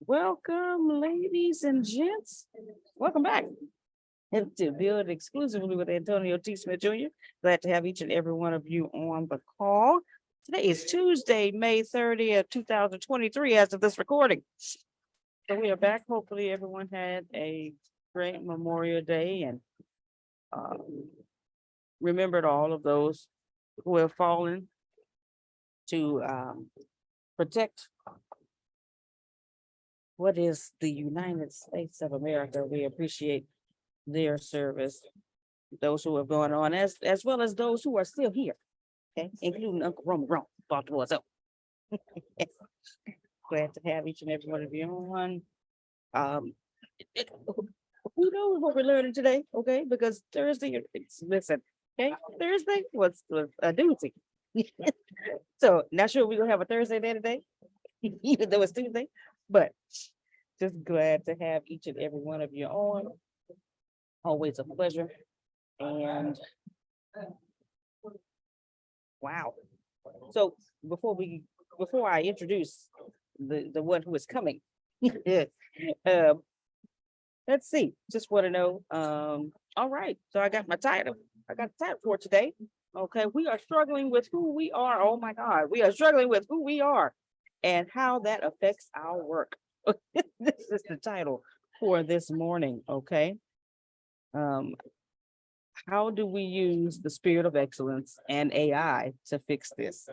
Welcome, ladies and gents. Welcome back to Build Exclusively with Antonio T. Smith Jr. Glad to have each and every one of you on the call. Today is Tuesday, May 30th, 2023, as of this recording. So we are back. Hopefully everyone had a great Memorial Day and remembered all of those who have fallen to protect what is the United States of America. We appreciate their service, those who have gone on, as well as those who are still here, okay, including Uncle Roman Rome, Baltimore. So glad to have each and every one of you on. Who knows what we're learning today, okay? Because Thursday, listen, okay, Thursday was a doozy. So not sure we're gonna have a Thursday day today, even though it's Tuesday, but just glad to have each and every one of you on. Always a pleasure. And wow. So before I introduce the one who is coming, let's see. Just want to know. All right. So I got my title. I got the title for today. Okay. We are struggling with who we are. Oh my God. We are struggling with who we are and how that affects our work. This is the title for this morning. Okay. How do we use the spirit of excellence and AI to fix this?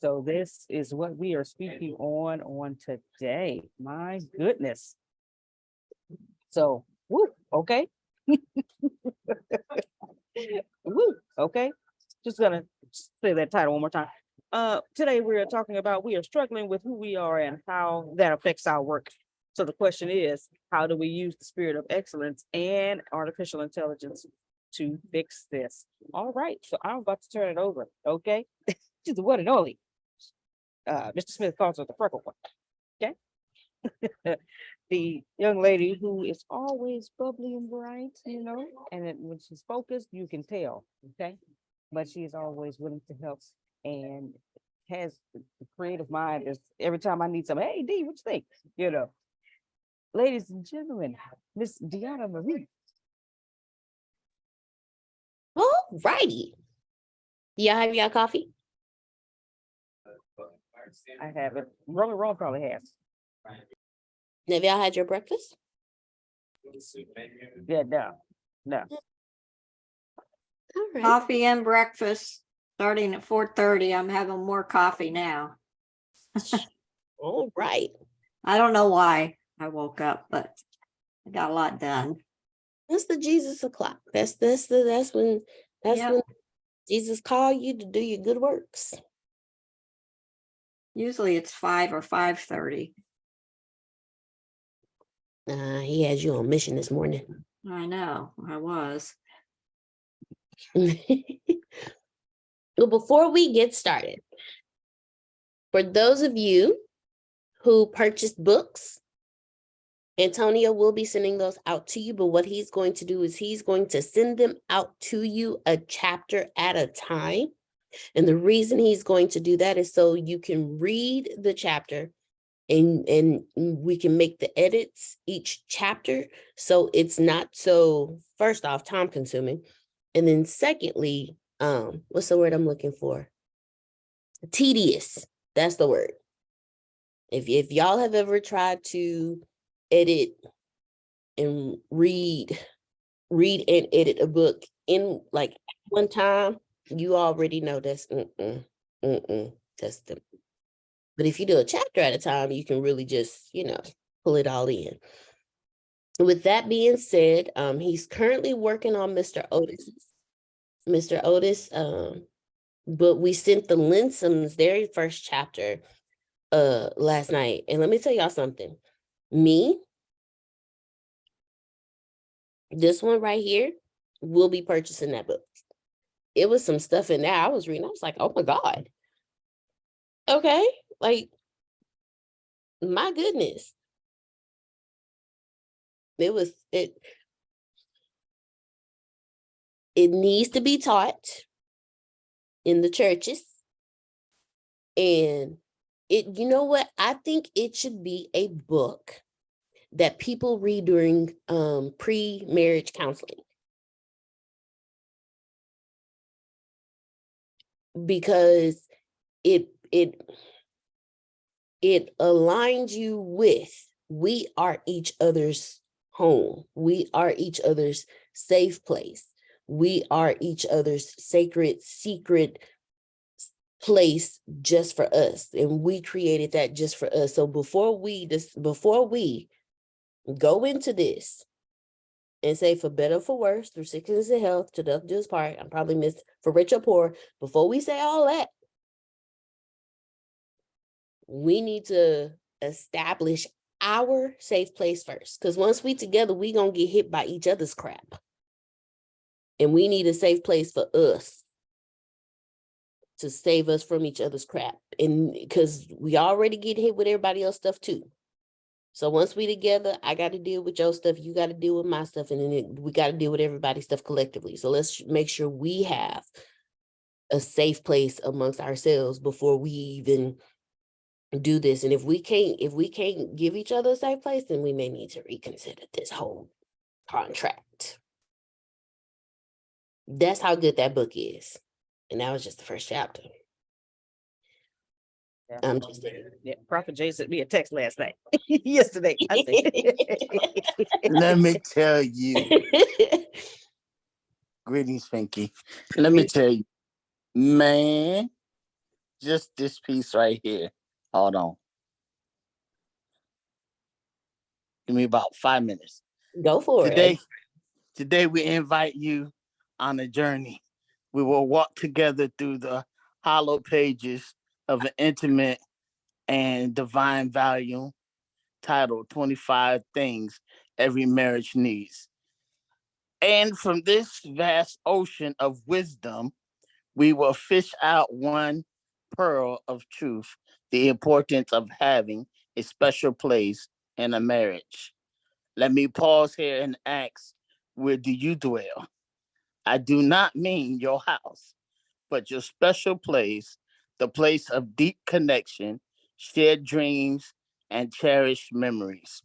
So this is what we are speaking on today. My goodness. So, woo, okay. Woo, okay. Just gonna say that title one more time. Today we are talking about we are struggling with who we are and how that affects our work. So the question is, how do we use the spirit of excellence and artificial intelligence to fix this? All right, so I'm about to turn it over, okay? To the one and only. Mr. Smith calls her the freckle one, okay? The young lady who is always bubbly and bright, and when she's focused, you can tell, okay? But she is always willing to help and has the creative mind. Is every time I need something, hey D, what you think? Ladies and gentlemen, Miss Deanna Marie. All righty. Y'all have y'all coffee? I have it. Roman probably has. Have y'all had your breakfast? Yeah, no. All right. Coffee and breakfast starting at 4:30. I'm having more coffee now. All right. I don't know why I woke up, but I got a lot done. That's the Jesus o'clock. That's when Jesus called you to do your good works. Usually it's 5 or 5:30. He has you on mission this morning. I know, I was. Well, before we get started, for those of you who purchased books, Antonio will be sending those out to you, but what he's going to do is he's going to send them out to you a chapter at a time. And the reason he's going to do that is so you can read the chapter and we can make the edits each chapter. So it's not so, first off, time consuming. And then secondly, what's the word I'm looking for? Tedious. That's the word. If y'all have ever tried to edit and read and edit a book in like one time, you already know that's that's the. But if you do a chapter at a time, you can really just pull it all in. With that being said, he's currently working on Mr. Otis, but we sent the Linsom's very first chapter last night, and let me tell y'all something. This one right here, will be purchasing that book. It was some stuff in there I was reading. I was like, oh my God. Okay, like, my goodness. It needs to be taught in the churches. And you know what? I think it should be a book that people read during pre-marriage counseling. Because it aligns you with, we are each other's home. We are each other's safe place. We are each other's sacred, secret place just for us. And we created that just for us. So before we go into this and say, for better or for worse, through sickness and health, to death do us part, I'm probably missed, for rich or poor, before we say all that, we need to establish our safe place first. Because once we together, we gonna get hit by each other's crap. And we need a safe place for us to save us from each other's crap. And because we already get hit with everybody else stuff too. So once we together, I got to deal with your stuff, you got to deal with my stuff, and then we got to deal with everybody's stuff collectively. So let's make sure we have a safe place amongst ourselves before we even do this. And if we can't give each other a safe place, then we may need to reconsider this whole contract. That's how good that book is. And that was just the first chapter. Yeah. I'm just saying. Yeah, Prophet Jay sent me a text last night. Yesterday. I said, Let me tell you, greetings, Pinky. Let me tell you, man, just this piece right here. Hold on. Give me about 5 minutes. Go for it. Today we invite you on a journey. We will walk together through the hollow pages of an intimate and divine volume titled 25 Things Every Marriage Needs. And from this vast ocean of wisdom, we will fish out one pearl of truth, the importance of having a special place in a marriage. Let me pause here and ask, where do you dwell? I do not mean your house, but your special place, the place of deep connection, shared dreams, and cherished memories.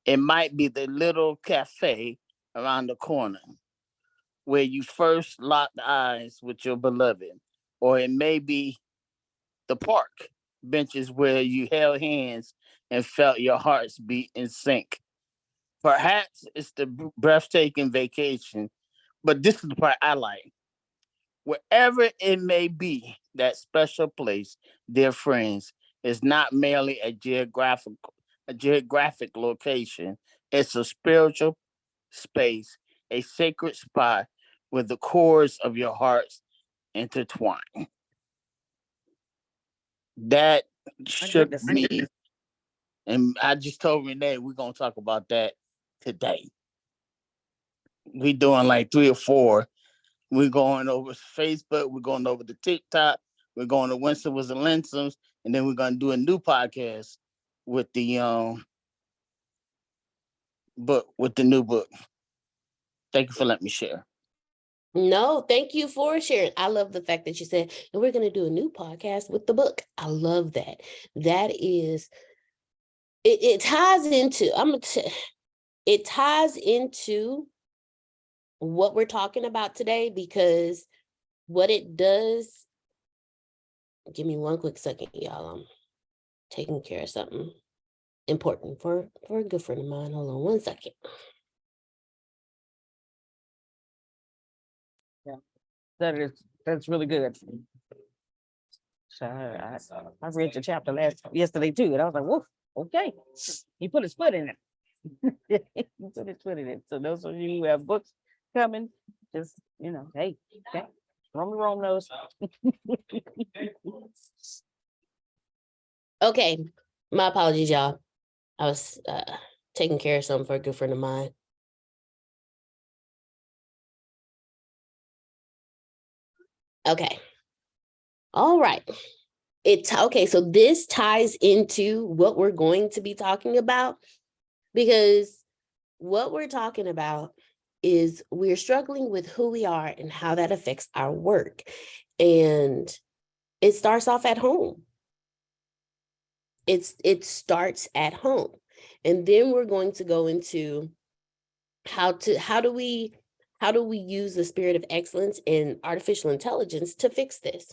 It might be the little cafe around the corner where you first locked eyes with your beloved, or it may be the park benches where you held hands and felt your hearts beat in sync. Perhaps it's the breathtaking vacation, but this is the part I like. Wherever it may be, that special place, dear friends, is not merely a geographic location. It's a spiritual space, a sacred spot where the chords of your hearts intertwine. That my shook goodness. me, and I just told Renee we're gonna talk about that today. We doing like 3 or 4. We're going over Facebook. We're going over the TikTok. We're going to Winston was the Linsoms, and then we're gonna do a new podcast with the book with the new book. Thank you for letting me share. No, thank you for sharing. I love the fact that you said, and we're going to do a new podcast with the book. I love that. That is, it ties into, it ties into what we're talking about today, because what it does, give me one quick second, y'all. I'm taking care of something important for a good friend of mine. Hold on one second. That's really good. So I read the chapter yesterday too, and I was like, whoa, okay. He put his foot in it. He put his foot in it. So those of you who have books coming, just hey, okay, Rome knows. Okay, my apologies, y'all. I was taking care of something for a good friend of mine. Okay. All right. Okay, so this ties into what we're going to be talking about, because what we're talking about is we're struggling with who we are and how that affects our work. And it starts off at home. It starts at home. And then we're going to go into how do we use the spirit of excellence and artificial intelligence to fix this.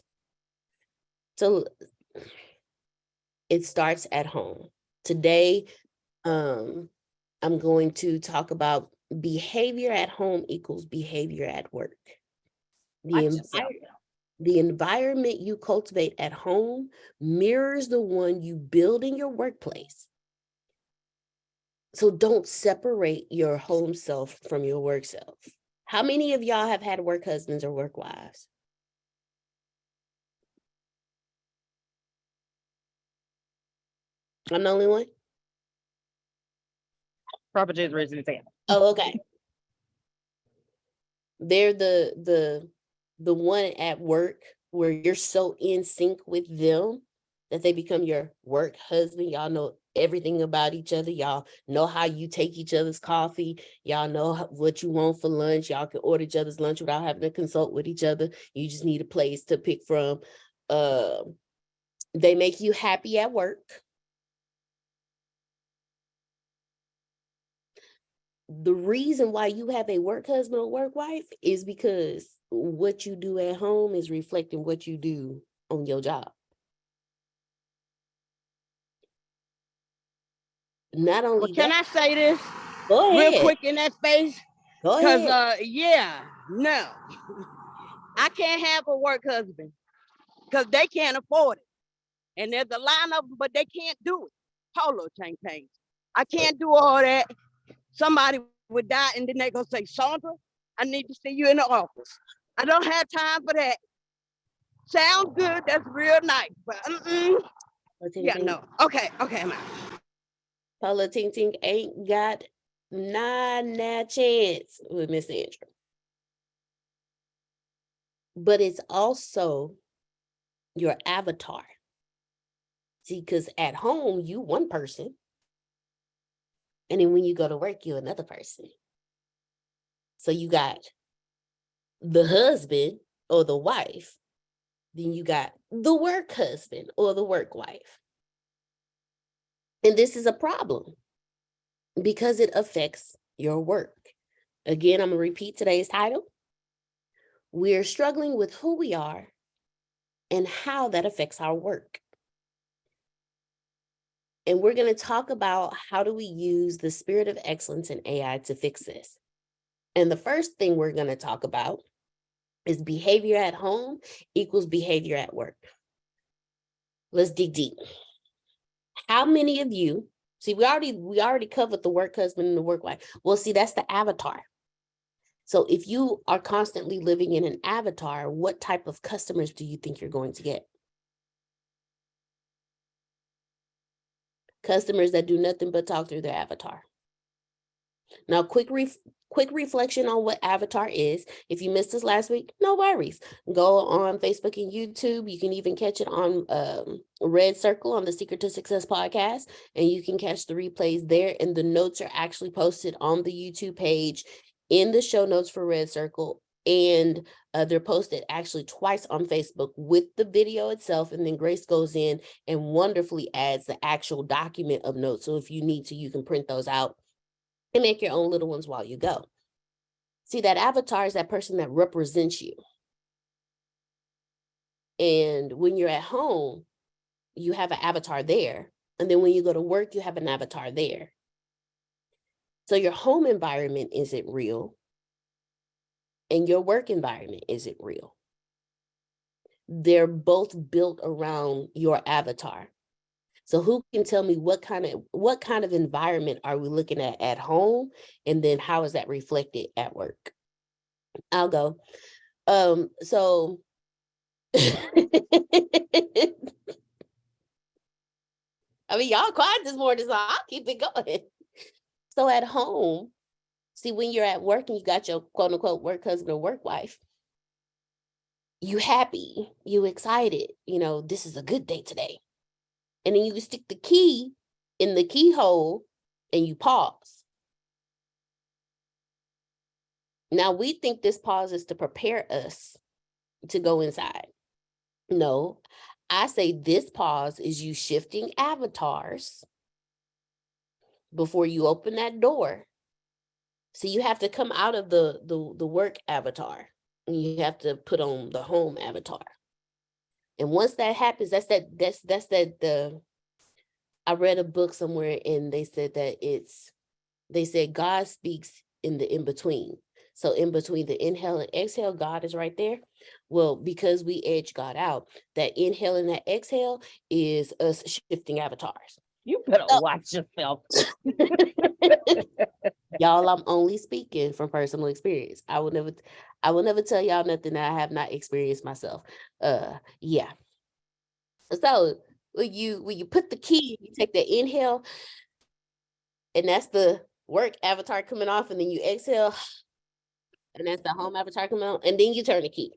So it starts at home. Today, I'm going to talk about behavior at home equals behavior at work. Watch yourself. The environment you cultivate at home mirrors the one you build in your workplace. So don't separate your home self from your work self. How many of y'all have had work husbands or work wives? I'm the only one? Robert J. is raising his hand. Oh, okay. They're the one at work where you're so in sync with them that they become your work husband. Y'all know everything about each other. Y'all know how you take each other's coffee. Y'all know what you want for lunch. Y'all can order each other's lunch without having to consult with each other. You just need a place to pick from. They make you happy at work. The reason why you have a work husband or work wife is because what you do at home is reflecting what you do on your job. Not only Well, can that, I say this go real ahead. quick in that space? Go Because, ahead. no, I can't have a work husband because they can't afford it. And there's a line of them, but they can't do it. Polo chain. I can't do all that. Somebody would die and then they gonna say, Sandra, I need to see you in the office. I don't have time for that. Sounds good, that's real nice, but yeah, no. Okay, I'm out. Paula Ting Ting ain't got nah chance with Miss Sandra. But it's also your avatar. See, because at home, you one person. And then when you go to work, you're another person. So you got the husband or the wife. Then you got the work husband or the work wife. And this is a problem because it affects your work. Again, I'm going to repeat today's title. We're struggling with who we are and how that affects our work. And we're going to talk about how do we use the spirit of excellence in AI to fix this. And the first thing we're going to talk about is behavior at home equals behavior at work. Let's dig deep. How many of you, see, we already covered the work husband and the work wife. Well, see, that's the avatar. So if you are constantly living in an avatar, what type of customers do you think you're going to get? Customers that do nothing but talk through their avatar. Now, quick reflection on what avatar is. If you missed this last week, no worries. Go on Facebook and YouTube. You can even catch it on Red Circle on the Secret to Success podcast, and you can catch the replays there. And the notes are actually posted on the YouTube page in the show notes for Red Circle. And they're posted actually twice on Facebook with the video itself. And then Grace goes in and wonderfully adds the actual document of notes. So if you need to, you can print those out and make your own little ones while you go. See, that avatar is that person that represents you. And when you're at home, you have an avatar there. And then when you go to work, you have an avatar there. So your home environment isn't real. And your work environment isn't real. They're both built around your avatar. So who can tell me what kind of environment are we looking at home? And then how is that reflected at work? I'll go. So I mean, y'all quiet this morning, so I'll keep it going. So at home, see, when you're at work and you got your quote unquote work husband or work wife, you happy, you excited, this is a good day today. And then you stick the key in the keyhole and you pause. Now we think this pause is to prepare us to go inside. No, I say this pause is you shifting avatars before you open that door. So you have to come out of the work avatar and you have to put on the home avatar. And once that happens, I read a book somewhere and they said God speaks in the in-between. So in between the inhale and exhale, God is right there. Well, because we edge God out, that inhale and that exhale is us shifting avatars. You better watch yourself. Y'all, I'm only speaking from personal experience. I will never tell y'all nothing that I have not experienced myself. Yeah. So when you put the key, you take the inhale, and that's the work avatar coming off, and then you exhale, and that's the home avatar coming on, and then you turn the key.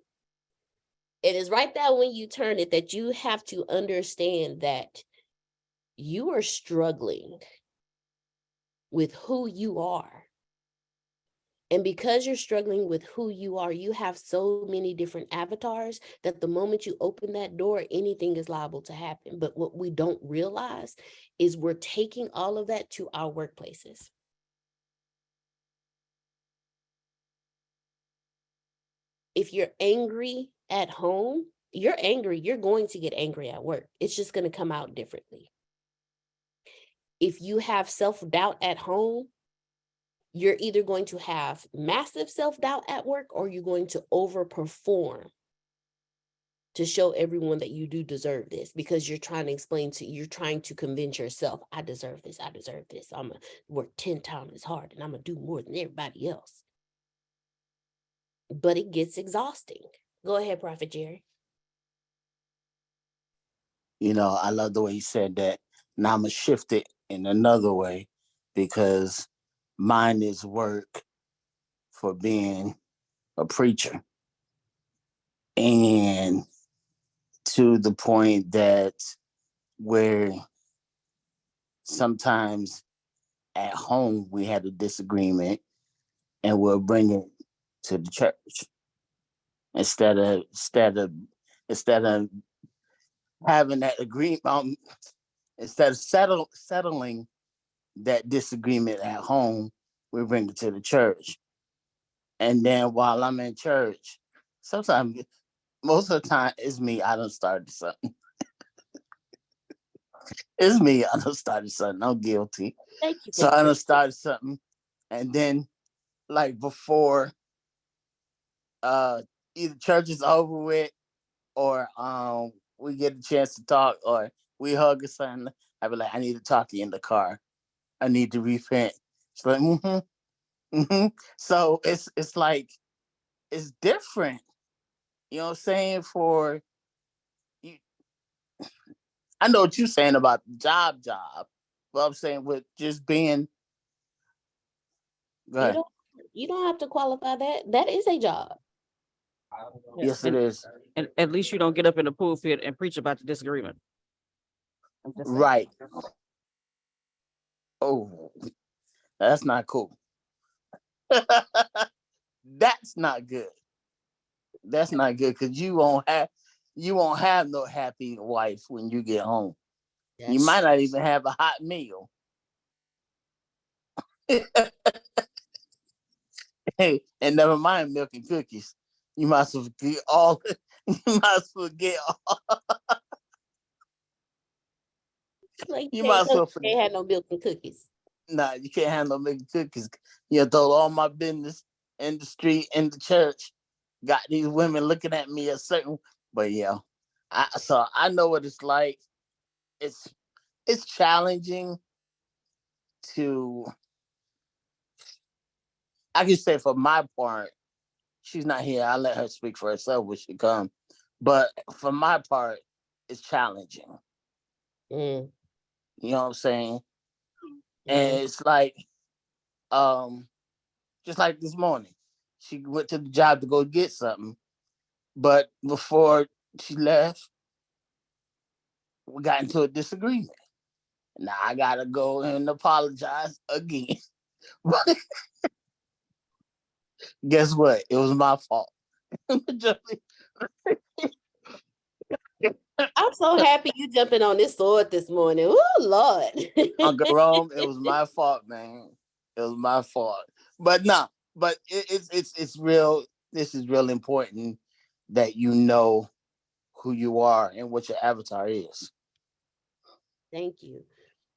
It is right there when you turn it that you have to understand that you are struggling with who you are. And because you're struggling with who you are, you have so many different avatars that the moment you open that door, anything is liable to happen. But what we don't realize is we're taking all of that to our workplaces. If you're angry at home, you're angry, you're going to get angry at work. It's just going to come out differently. If you have self-doubt at home, you're either going to have massive self-doubt at work or you're going to overperform to show everyone that you do deserve this because you're trying to convince yourself, I deserve this. I'm going to work 10 times as hard and I'm going to do more than everybody else. But it gets exhausting. Go ahead, Prophet Jerry. I love the way you said that. Now I'm going to shift it in another way because mine is work for being a preacher. And to the point that where sometimes at home we had a disagreement and we'll bring it to the church instead of having that agreement, instead of settling that disagreement at home, we bring it to the church. And then while I'm in church, sometimes, most of the time, it's me. I done started something. It's me. I done started something. I'm guilty. Thank you. So I done started something. And then, like, before either church is over with or we get a chance to talk or we hug or something, I be like, I need to talk to you in the car. I need to repent. She's like, So it's like, it's different. You know what I'm saying? For you, I know what you're saying about the job, but I'm saying with just being. Go ahead. You don't have to qualify that. That is a job. Yes, it is. And at least you don't get up in the pulpit and preach about the disagreement. Right. Oh, that's not cool. That's not good. That's not good because you won't have no happy wife when you get home. You might not even have a hot meal. Hey, and never mind milk and cookies. You might as well get all. You might as well get all. Like You might as well forget. Can't have no milk and cookies. Nah, you can't have no milk and cookies. You told all my business in the street, in the church. Got these women looking at me a certain. But yeah, so I know what it's like. It's challenging to. I can say for my part, she's not here. I let her speak for herself when she come. But for my part, it's challenging. Mm. You know what I'm saying? And it's like, just like this morning, she went to the job to go get something, but before she left, we got into a disagreement. Now I gotta go and apologize again. Guess what? It was my fault. I'm so happy you jumping on this sword this morning. Oh Lord. Uncle Rome, it was my fault, man. It was my fault. But no, but it's real. This is real important that you know who you are and what your avatar is. Thank you.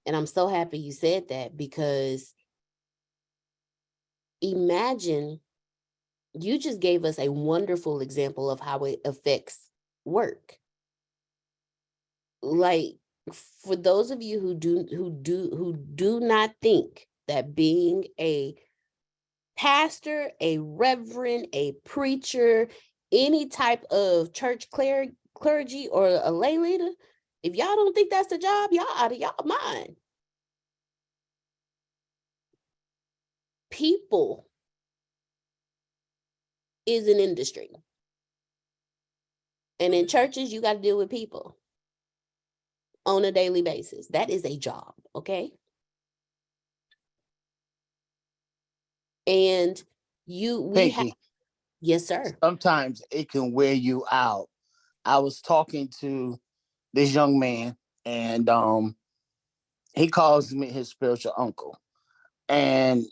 And I'm so happy you said that, because imagine you just gave us a wonderful example of how it affects work. Like, for those of you who do not think that being a pastor, a reverend, a preacher, any type of church clergy or a lay leader, if y'all don't think that's the job, y'all out of y'all mind. People is an industry. And in churches, you got to deal with people on a daily basis. That is a job, okay? And we have, Pinky, yes, sir. sometimes it can wear you out. I was talking to this young man, and he calls me his spiritual uncle. And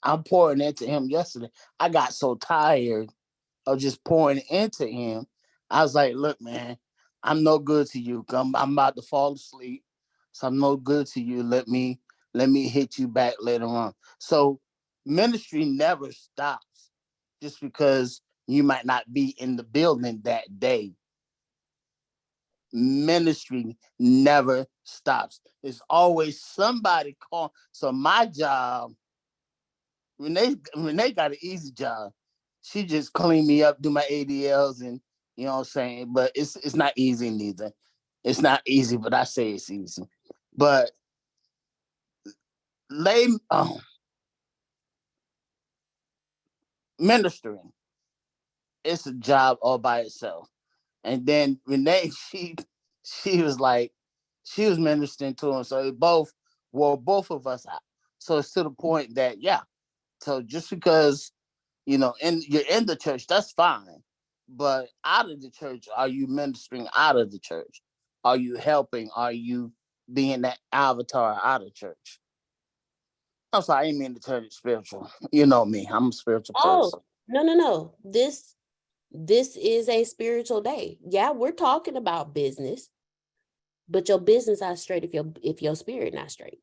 I'm pouring into him yesterday. I got so tired of just pouring into him. I was like, look, man, I'm no good to you. I'm about to fall asleep. So I'm no good to you. Let me hit you back later on. So ministry never stops just because you might not be in the building that day. Ministry never stops. There's always somebody calling. So my job, Renee got an easy job. She just clean me up, do my ADLs, and you know what I'm saying. But it's not easy neither. It's not easy, but I say it's easy. But lay ministering, it's a job all by itself. And then Renee, she was like, she was ministering to him, so it both wore both of us out. So it's to the point that yeah. So just because you're in the church, that's fine. But out of the church, are you ministering out of the church? Are you helping? Are you being that avatar out of church? I'm sorry, I didn't mean to turn it spiritual. You know me, I'm a spiritual Oh, person. no. This is a spiritual day. Yeah, we're talking about business, but your business not straight if your spirit not straight.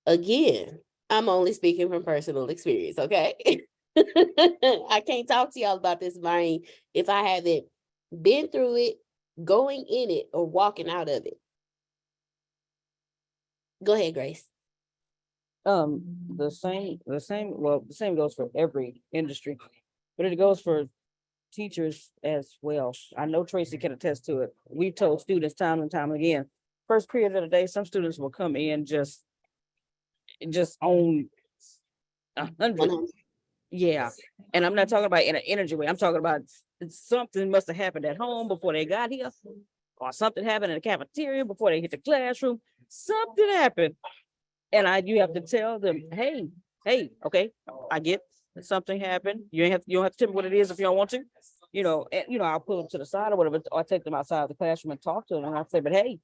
Again, I'm only speaking from personal experience, okay? I can't talk to y'all about this if I haven't been through it, going in it, or walking out of it. Go ahead, Grace. The same goes for every industry, but it goes for teachers as well. I know Tracy can attest to it. We've told students time and time again, first period of the day, some students will come in just on 100. 100. Yeah. And I'm not talking about in an energy way. I'm talking about something must have happened at home before they got here, or something happened in the cafeteria before they hit the classroom. Something happened. And you have to tell them, hey, okay, I get something happened. You don't have to tell me what it is if you don't want to. I'll pull them to the side or whatever, or take them outside of the classroom and talk to them. And I say, but hey,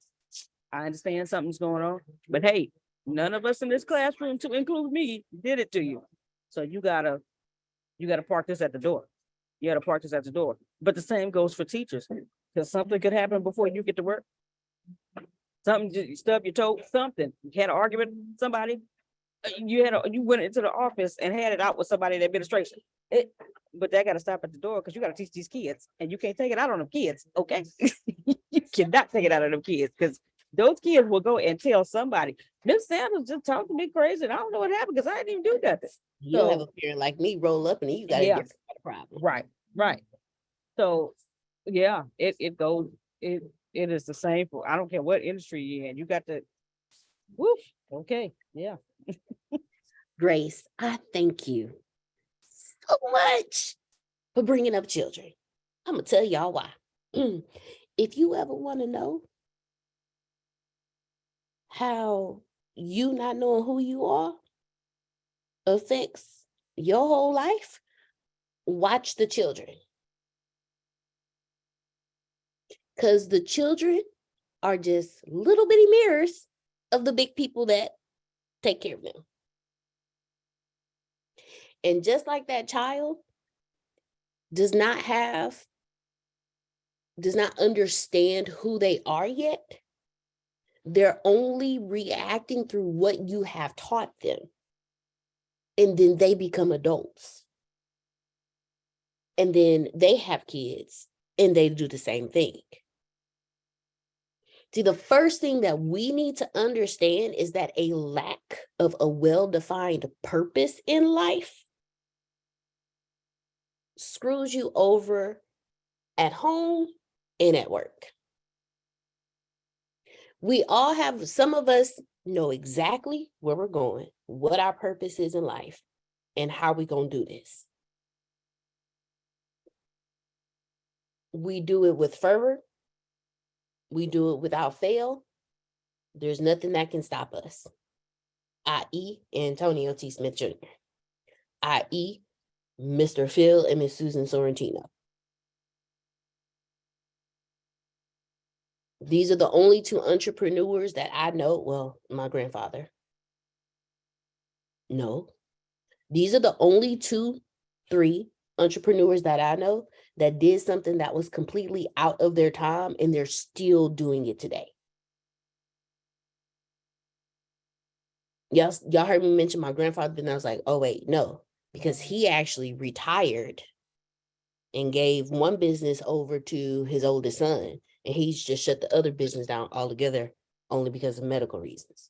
I understand something's going on. But hey, none of us in this classroom, to include me, did it to you. So you gotta park this at the door. You gotta park this at the door. But the same goes for teachers, because something could happen before you get to work. Something, you stub your toe, something. You had an argument with somebody. You went into the office and had it out with somebody in the administration. But that got to stop at the door, because you got to teach these kids, and you can't take it out on them kids. Okay, you cannot take it out on them kids, because those kids will go and tell somebody, Miss Sanders just talked to me crazy, and I don't know what happened because I didn't even do nothing. You'll have So a parent like me roll up and then you got a yeah, different problem. right. So yeah, it goes. It is the same for, I don't care what industry you're in. You got to. Woof. Okay. Yeah. Grace, I thank you so much for bringing up children. I'm going to tell y'all why. If you ever want to know how you not knowing who you are affects your whole life, watch the children. because the children are just little bitty mirrors of the big people that take care of them. And just like that child does not understand who they are yet, they're only reacting through what you have taught them. And then they become adults. And then they have kids and they do the same thing. See, the first thing that we need to understand is that a lack of a well-defined purpose in life screws you over at home and at work. We all have, some of us know exactly where we're going, what our purpose is in life, and how we're going to do this. We do it with fervor. We do it without fail. There's nothing that can stop us, i.e. Antonio T. Smith Jr., i.e. Mr. Phil and Miss Susan Sorrentino. These are the only two entrepreneurs that I know. Well, my grandfather. No. These are the only 3 entrepreneurs that I know that did something that was completely out of their time and they're still doing it today. Y'all heard me mention my grandfather, and I was like, oh wait, no, because he actually retired and gave one business over to his oldest son, and he's just shut the other business down altogether only because of medical reasons,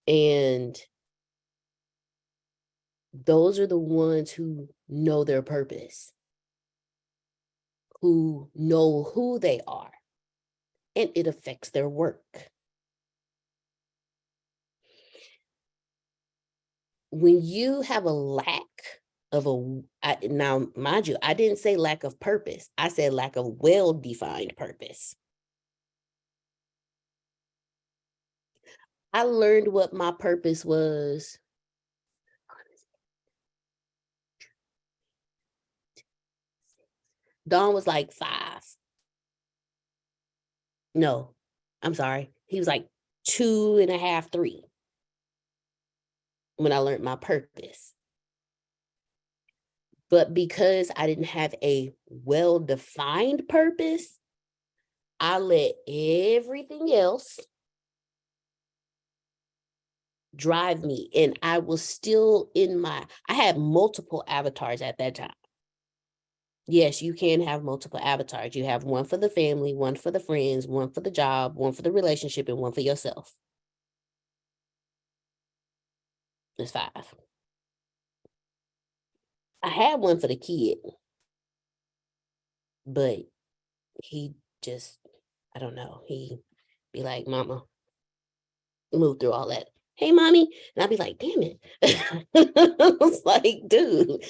and those are the ones who know their purpose, who know who they are, and it affects their work. When you have a lack of now, mind you, I didn't say lack of purpose. I said lack of well-defined purpose. I learned what my purpose was. Dawn was like 5. No, I'm sorry. He was like 2.5, 3 when I learned my purpose. But because I didn't have a well-defined purpose, I let everything else drive me. And I was still I had multiple avatars at that time. Yes, you can have multiple avatars. You have one for the family, one for the friends, one for the job, one for the relationship, and one for yourself. It's 5. I had one for the kid, but he just, I don't know. He be like, Mama, move through all that. Hey, Mommy. And I'd be like, damn it. I was like, dude,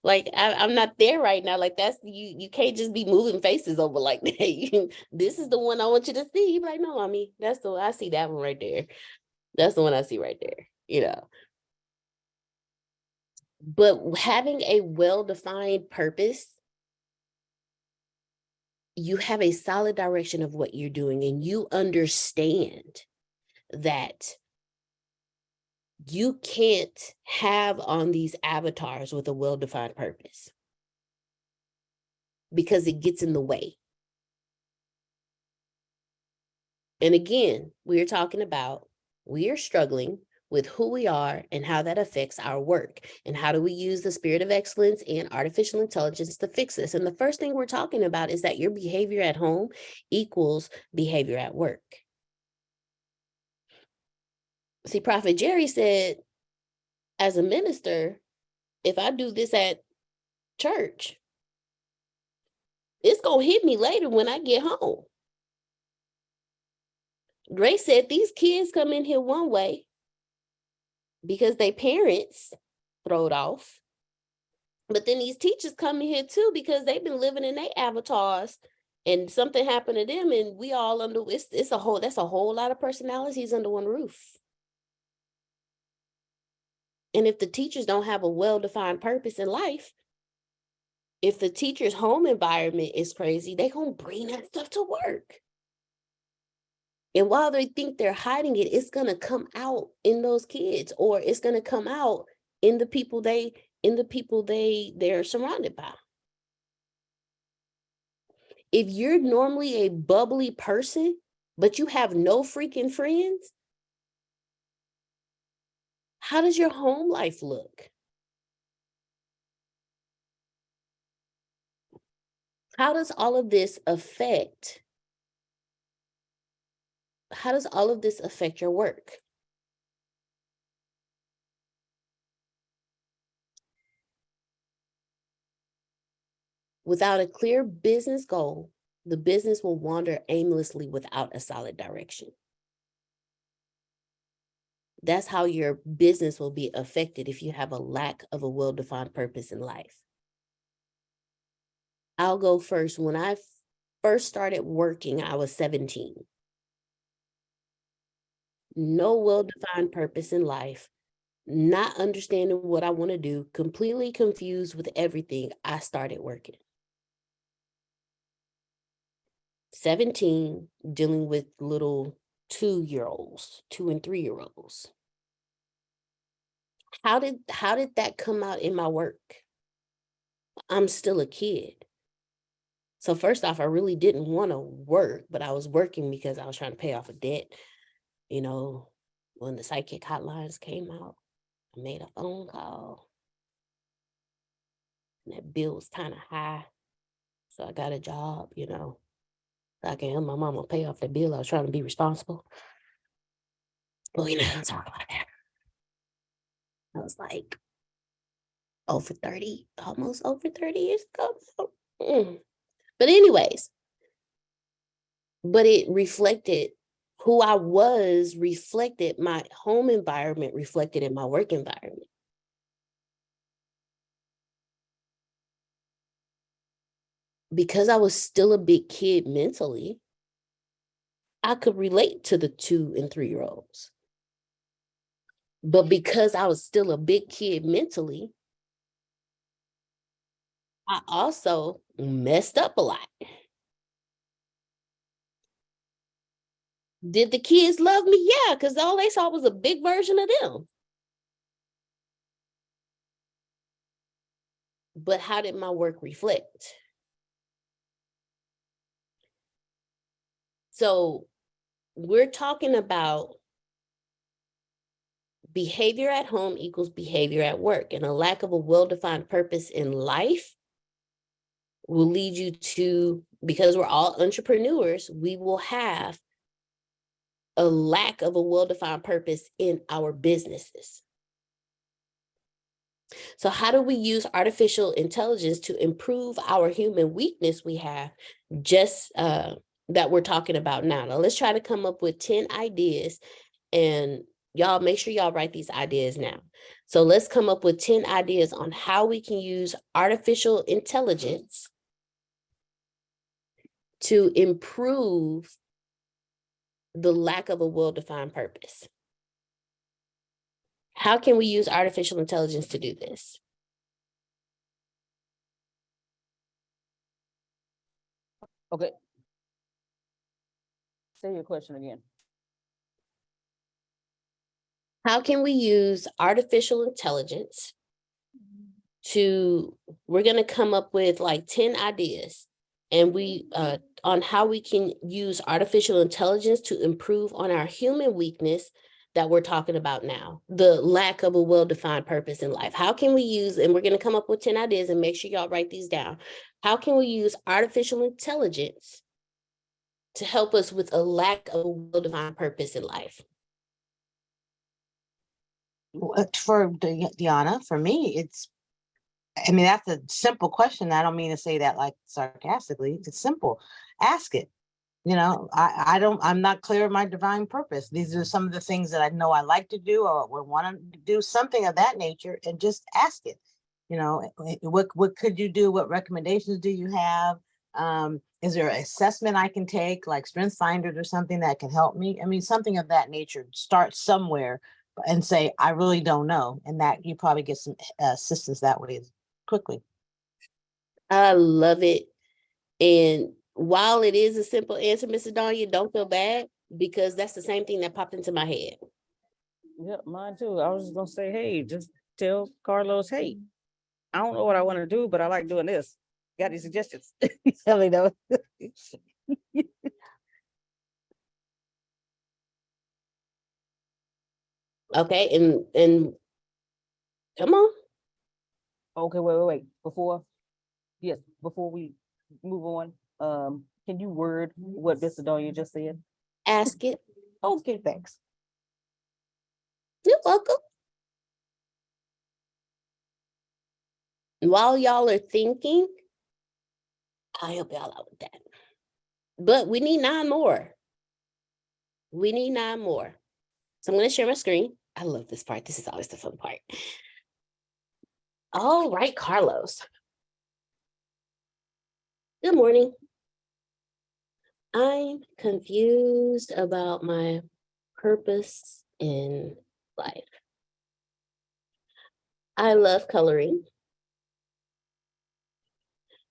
like, I'm not there right now. Like, that's, you can't just be moving faces over like that. This is the one I want you to see. You'd be like, no, Mommy, that's the one. I see that one right there. That's the one I see right there, But having a well-defined purpose, you have a solid direction of what you're doing, and you understand that you can't have on these avatars with a well-defined purpose because it gets in the way. And again, we are struggling with who we are and how that affects our work. And how do we use the spirit of excellence and artificial intelligence to fix this? And the first thing we're talking about is that your behavior at home equals behavior at work. See, Prophet Jerry said, as a minister, if I do this at church, it's going to hit me later when I get home. Grace said, these kids come in here one way because their parents throw it off. But then these teachers come in here too because they've been living in their avatars and something happened to them, and we all that's a whole lot of personalities under one roof. And if the teachers don't have a well-defined purpose in life, if the teacher's home environment is crazy, they're going to bring that stuff to work. And while they think they're hiding it, it's going to come out in those kids, or it's going to come out in the people they're surrounded by. If you're normally a bubbly person, but you have no freaking friends, how does your home life look? How does all of this affect your work? Without a clear business goal, the business will wander aimlessly without a solid direction. That's how your business will be affected if you have a lack of a well-defined purpose in life. I'll go first. When I first started working, I was 17. No well-defined purpose in life, not understanding what I want to do, completely confused with everything. I started working. 17, dealing with little 2-year-olds, 2 and 3-year-olds. How did that come out in my work? I'm still a kid. So first off, I really didn't want to work, but I was working because I was trying to pay off a debt. You know, when the psychic hotlines came out, I made a phone call. And that bill was kind of high. So I got a job, you know. So I can help my mama pay off that bill. I was trying to be responsible. But we don't talk about that. I was like over 30, almost over 30 years ago. But anyways, it reflected who I was, reflected my home environment, reflected in my work environment. Because I was still a big kid mentally, I could relate to the 2 and 3-year-olds. But because I was still a big kid mentally, I also messed up a lot. Did the kids love me? Yeah, because all they saw was a big version of them. But how did my work reflect? So we're talking about behavior at home equals behavior at work, and a lack of a well-defined purpose in life will lead you to, because we're all entrepreneurs, we will have a lack of a well-defined purpose in our businesses. So how do we use artificial intelligence to improve our human weakness we have just that we're talking about now? Now, let's try to come up with 10 ideas, and y'all make sure y'all write these ideas now. So let's come up with 10 ideas on how we can use artificial intelligence to improve the lack of a well-defined purpose. How can we use artificial intelligence to do this? Okay. Say your question again. How can we use artificial intelligence to, we're going to come up with like 10 ideas, and we on how we can use artificial intelligence to improve on our human weakness that we're talking about now, the lack of a well-defined purpose in life. How can we use, and we're going to come up with 10 ideas, and make sure y'all write these down. How can we use artificial intelligence to help us with a lack of a well-defined purpose in life? For Deanna, for me, I mean, that's a simple question. I don't mean to say that like sarcastically. It's simple. Ask it. You know, I'm not clear of my divine purpose. These are some of the things that I know I like to do or would want to do, something of that nature, and just ask it. You know, what could you do? What recommendations do you have? Is there an assessment I can take, like Strengths Finders or something that can help me? I mean, something of that nature. Start somewhere and say, I really don't know. And that you probably get some assistance that way quickly. I love it. And while it is a simple answer, Mr. Danya, don't feel bad because that's the same thing that popped into my head. Yep, mine too. I was just gonna say, hey, just tell Carlos, hey, I don't know what I want to do, but I like doing this. Got any suggestions? Tell me though. Okay, and come on, Okay, wait. Before we move on, can you word what Mr. Donya just said? ask it. Okay, thanks. You're welcome. While y'all are thinking, I'll help y'all out with that. But we need 9 more. We need 9 more. So I'm going to share my screen. I love this part. This is always the fun part. All right, Carlos. Good morning. I'm confused about my purpose in life. I love coloring.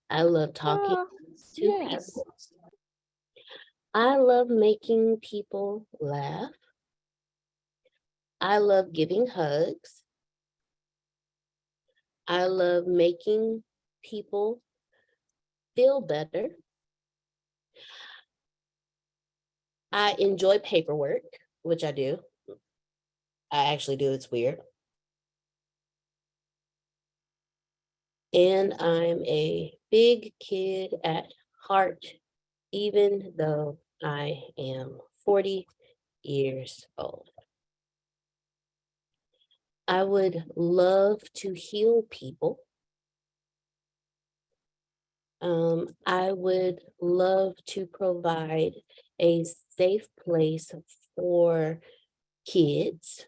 I love talking to Yes. people. I love making people laugh. I love giving hugs. I love making people feel better. I enjoy paperwork, which I do. I actually do. It's weird. And I'm a big kid at heart, even though I am 40 years old. I would love to heal people. I would love to provide a safe place for kids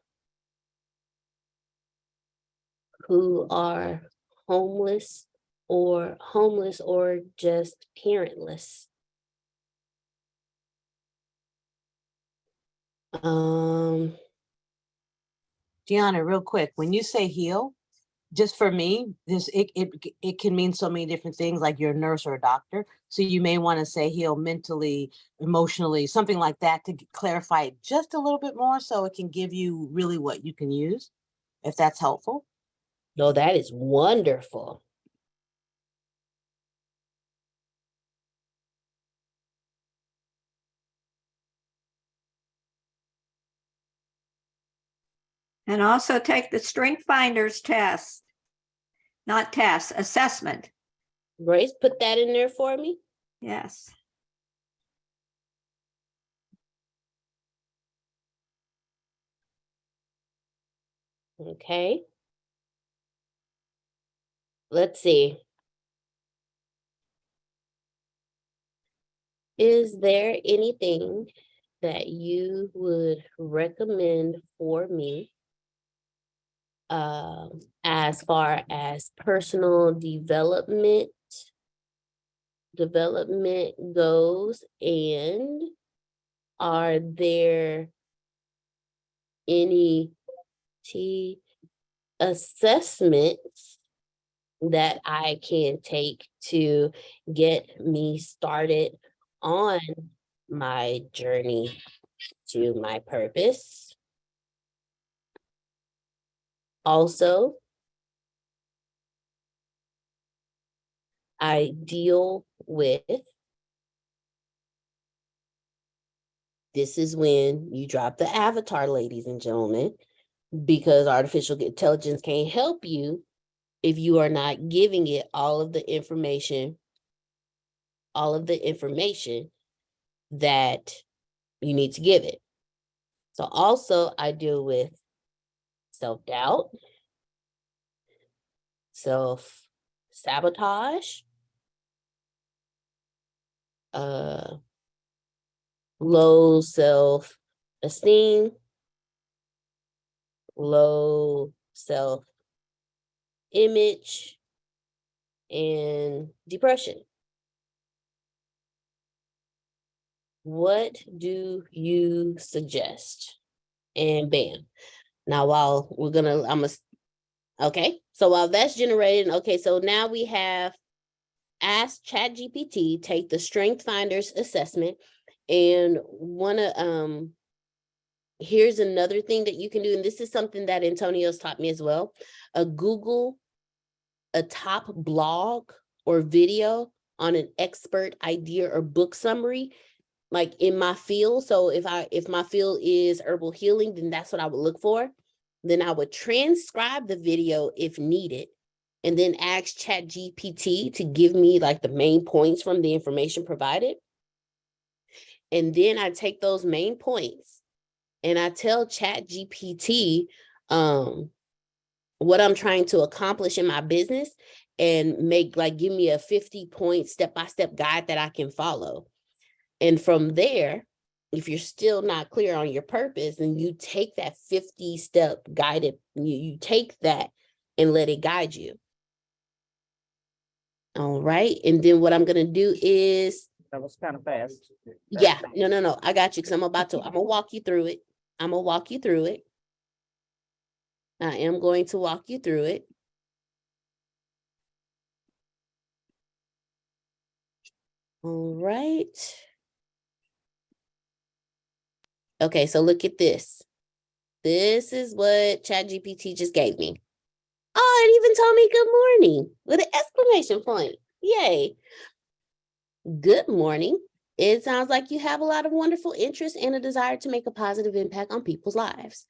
who are homeless or just parentless. Deanna, real quick, when you say heal, just for me, it can mean so many different things, like you're a nurse or a doctor. So you may want to say heal mentally, emotionally, something like that to clarify it just a little bit more so it can give you really what you can use, if that's helpful. No, that is wonderful. And also take the Strength Finders test. Not test, assessment. Grace, put that in there for me. Yes. Okay. Let's see. Is there anything that you would recommend for me as far as personal development goes? And are there any assessments that I can take to get me started on my journey to my purpose? Also, I deal with, this is when you drop the avatar, ladies and gentlemen, because artificial intelligence can't help you if you are not giving it all of the information that you need to give it. So also I deal with self-doubt, self-sabotage, low self-esteem, low self-image, and depression. What do you suggest? And bam. Now, while okay, so while that's generated, okay, so now we have ask ChatGPT, take the Strength Finders assessment, and here's another thing that you can do, and this is something that Antonio's taught me as well. Google a top blog or video on an expert idea or book summary, like in my field. So if my field is herbal healing, then that's what I would look for. Then I would transcribe the video if needed, and then ask ChatGPT to give me like the main points from the information provided. And then I take those main points and I tell ChatGPT what I'm trying to accomplish in my business, and give me a 50-point step-by-step guide that I can follow. And from there, if you're still not clear on your purpose, then you take that 50-step guided, you take that and let it guide you. All right. And then what I'm going to do is, That was kind of fast. yeah, no, I got you. Cause I'm going to walk you through it. I am going to walk you through it. All right. Okay, so look at this. This is what ChatGPT just gave me. Oh, it even told me good morning with an exclamation point. Yay. Good morning. It sounds like you have a lot of wonderful interests and a desire to make a positive impact on people's lives.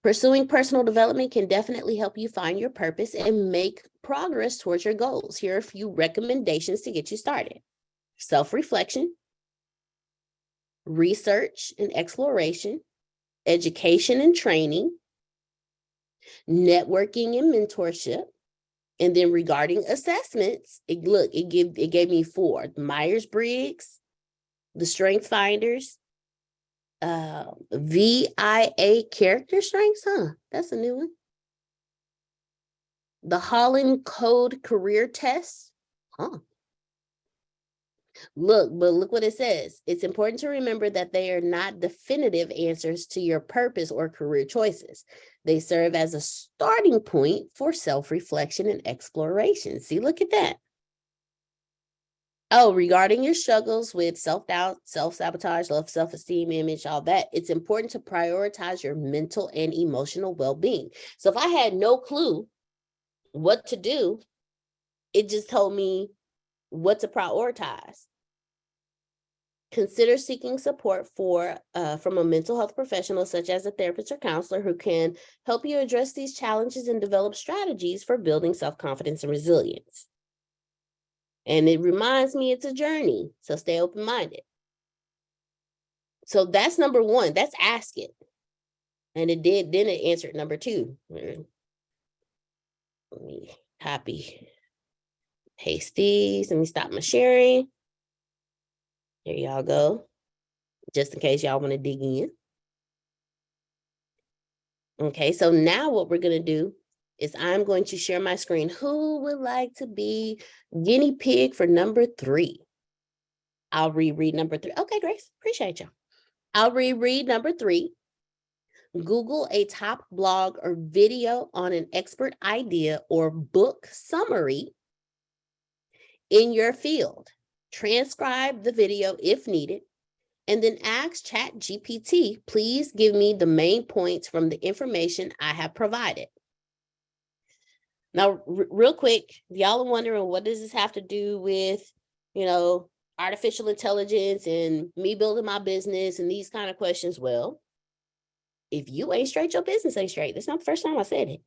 Pursuing personal development can definitely help you find your purpose and make progress towards your goals. Here are a few recommendations to get you started. Self-reflection, research and exploration, education and training, networking and mentorship. And then regarding assessments, it gave me 4: Myers-Briggs, the Strength Finders, VIA character strengths, that's a new one. The Holland Code career test, Look what it says. It's important to remember that they are not definitive answers to your purpose or career choices. They serve as a starting point for self-reflection and exploration. See, look at that. Oh, regarding your struggles with self-doubt, self-sabotage, low self-esteem, image, all that, it's important to prioritize your mental and emotional well-being. So if I had no clue what to do, it just told me what to prioritize. Consider seeking support from a mental health professional, such as a therapist or counselor, who can help you address these challenges and develop strategies for building self-confidence and resilience. And it reminds me it's a journey, so stay open-minded. So that's number 1. That's ask it. And then it answered number 2. Let me copy, paste these. Let me stop my sharing. Here y'all go, just in case y'all want to dig in. Okay, so now what we're going to do is I'm going to share my screen. Who would like to be guinea pig for number 3? I'll reread number 3. Okay, Grace, appreciate you. I'll reread number 3. Google a top blog or video on an expert idea or book summary in your field. Transcribe the video if needed, and then ask ChatGPT, please give me the main points from the information I have provided. Now, real quick, y'all are wondering, what does this have to do with, artificial intelligence and me building my business and these kind of questions? Well, if you ain't straight, your business ain't straight. That's not the first time I said it.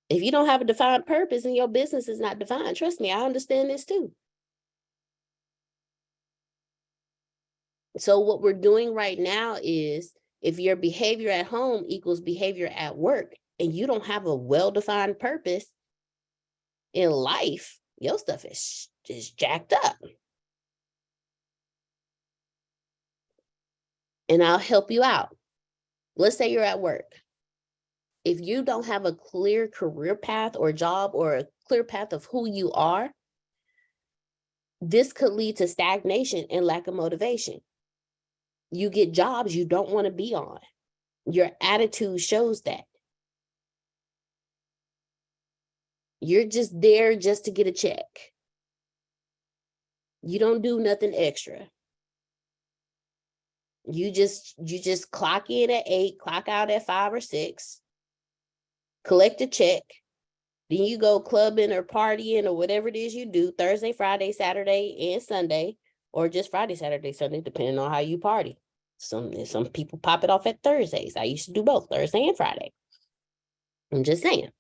If you don't have a defined purpose and your business is not defined, trust me, I understand this too. So what we're doing right now is, if your behavior at home equals behavior at work and you don't have a well-defined purpose in life, your stuff is just jacked up. And I'll help you out. Let's say you're at work. If you don't have a clear career path or job or a clear path of who you are, this could lead to stagnation and lack of motivation. You get jobs you don't want to be on. Your attitude shows that. You're just there just to get a check. You don't do nothing extra. You just clock in at 8, clock out at 5 or 6, collect a check. Then you go clubbing or partying or whatever it is you do Thursday, Friday, Saturday, and Sunday, or just Friday, Saturday, Sunday, depending on how you party. Some people pop it off at Thursdays. I used to do both Thursday and Friday. I'm just saying.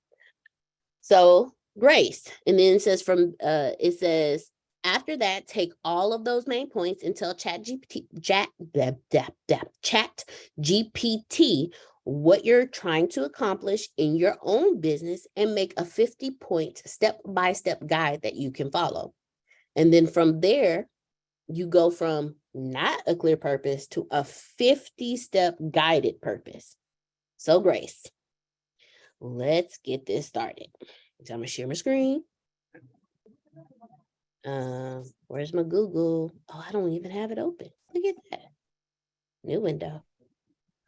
So grace, and then it says after that, take all of those main points and tell ChatGPT what you're trying to accomplish in your own business and make a 50-point step-by-step guide that you can follow. And then from there, you go from not a clear purpose to a 50-step guided purpose. So Grace, let's get this started. So I'm gonna share my screen. Where's my Google? Oh, I don't even have it open. Look at that. New window.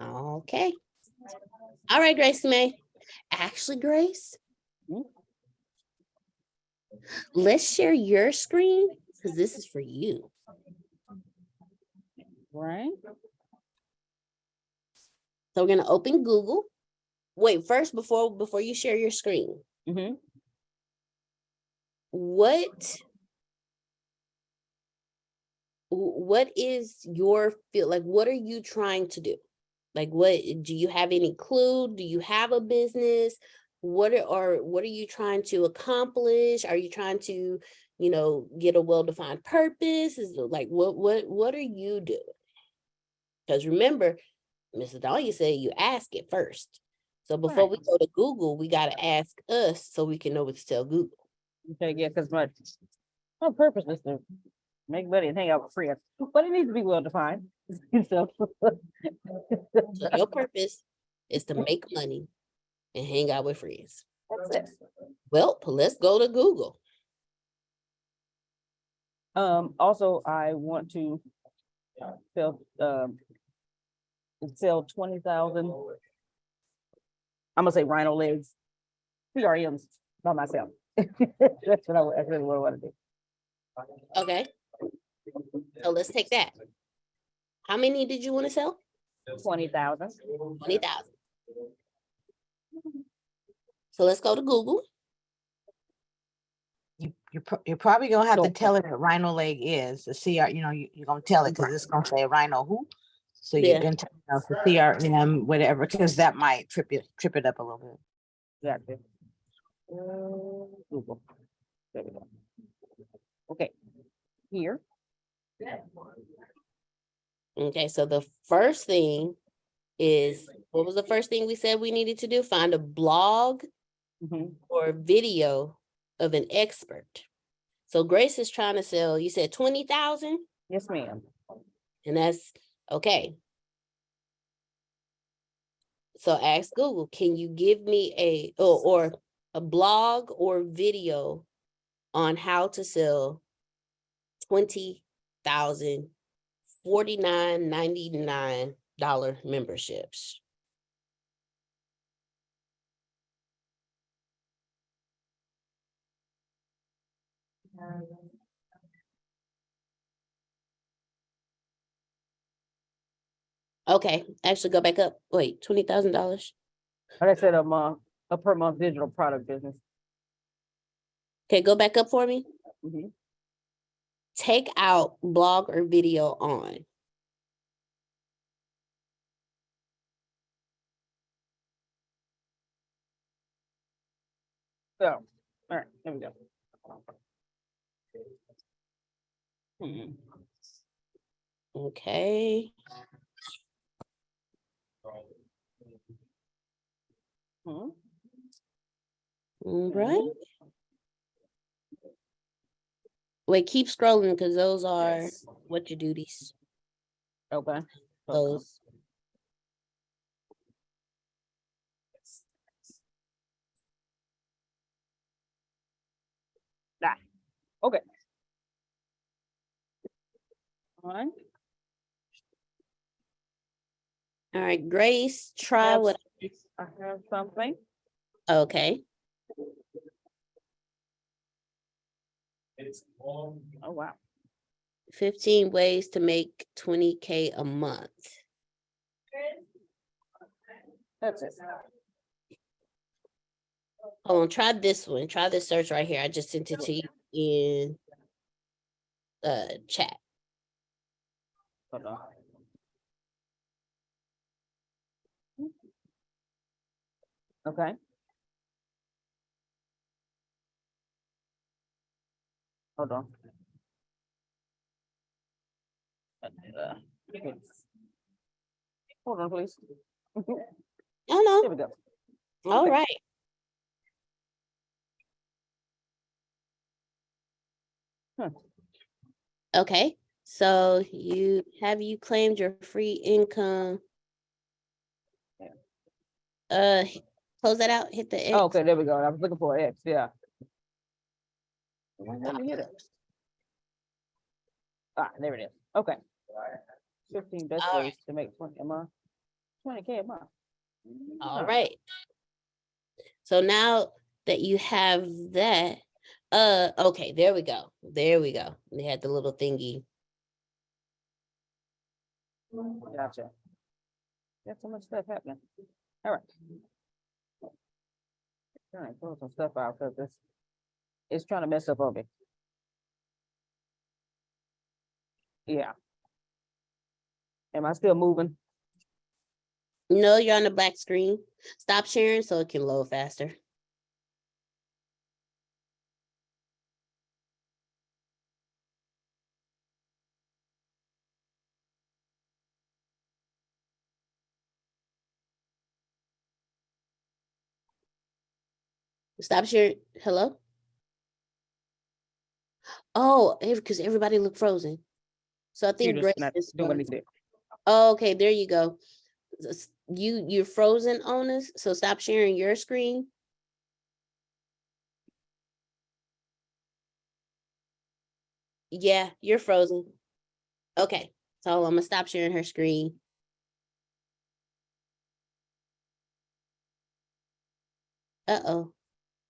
Okay. All right, Grace May. Actually, Grace, let's share your screen because this is for you. Right. So we're gonna open Google. Wait, first, before you share your screen, Mm-hmm. what is your feel like? What are you trying to do? Like, what do you have any clue? Do you have a business? What are you trying to accomplish? Are you trying to, get a well-defined purpose? Is it like what are you doing? Because remember, Mrs. Dahlia said you ask it first. So before we go to Google, we got to ask us so we can know what to tell Google. Okay, yeah, because my purpose is to make money and hang out with friends, but it needs to be well defined. So So your purpose is to make money and hang out with friends. that's it. Well, let's go to Google. Also, I want to sell 20,000. I'm gonna say rhino legs, PRMs by myself. That's really what I want to do. Okay. So let's take that. How many did you want to sell? 20,000. 20,000. So let's go to Google. You're probably gonna have to Don't- tell it what rhino leg is. The CR, you're gonna tell it because it's gonna say rhino who. So Yeah. you're gonna tell the CRM, whatever, because that might trip it up a little bit. Exactly. Google. There we go. Okay. Here. Okay, so the first thing is, what was the first thing we said we needed to do? Find a blog Mhm. or video of an expert. So Grace is trying to sell, you said 20,000? Yes, ma'am. And that's okay. So ask Google, can you give me or a blog or video on how to sell 20,000 $49.99 memberships? Okay, actually go back up. Wait, $20,000. Like I said, a per month digital product business. Okay, go back up for me. Mhm. Take out blog or video on. So, all right, there we go. Okay. Mhm. All right. Wait, keep scrolling because those are what your duties. Okay. Those. Okay. All right. All right, Grace, try what. I have something. Okay. Oh, wow. 15 ways to make 20K a month. That's it. Hold on, try this one. Try this search right here. I just sent it to you in chat. Hold on. Okay. Hold on. It's- Hold on, please. Oh There no. we go. All Okay. right. Huh. Okay. So you claimed your free income? Close that out. Hit the X. Oh, okay, there we go. I was looking for an X, yeah. Let me hit it. Ah, there it is. Okay. 15 best All ways to make 20 a month. 20K a month. All Huh. right. So now that you have that, okay, there we go. There we go. They had the little thingy. Gotcha. Got so much stuff happening. All right. All right, throw some stuff out because it's trying to mess up on me. Yeah. Am I still moving? No, you're on the black screen. Stop sharing so it can load faster. Stop sharing. Hello? Oh, because everybody looked frozen. So I think Computer's Grace not is doing what he said. Oh, okay, there you go. You're frozen on us, so stop sharing your screen. Yeah, you're frozen. Okay, so I'm gonna stop sharing her screen. Uh-oh,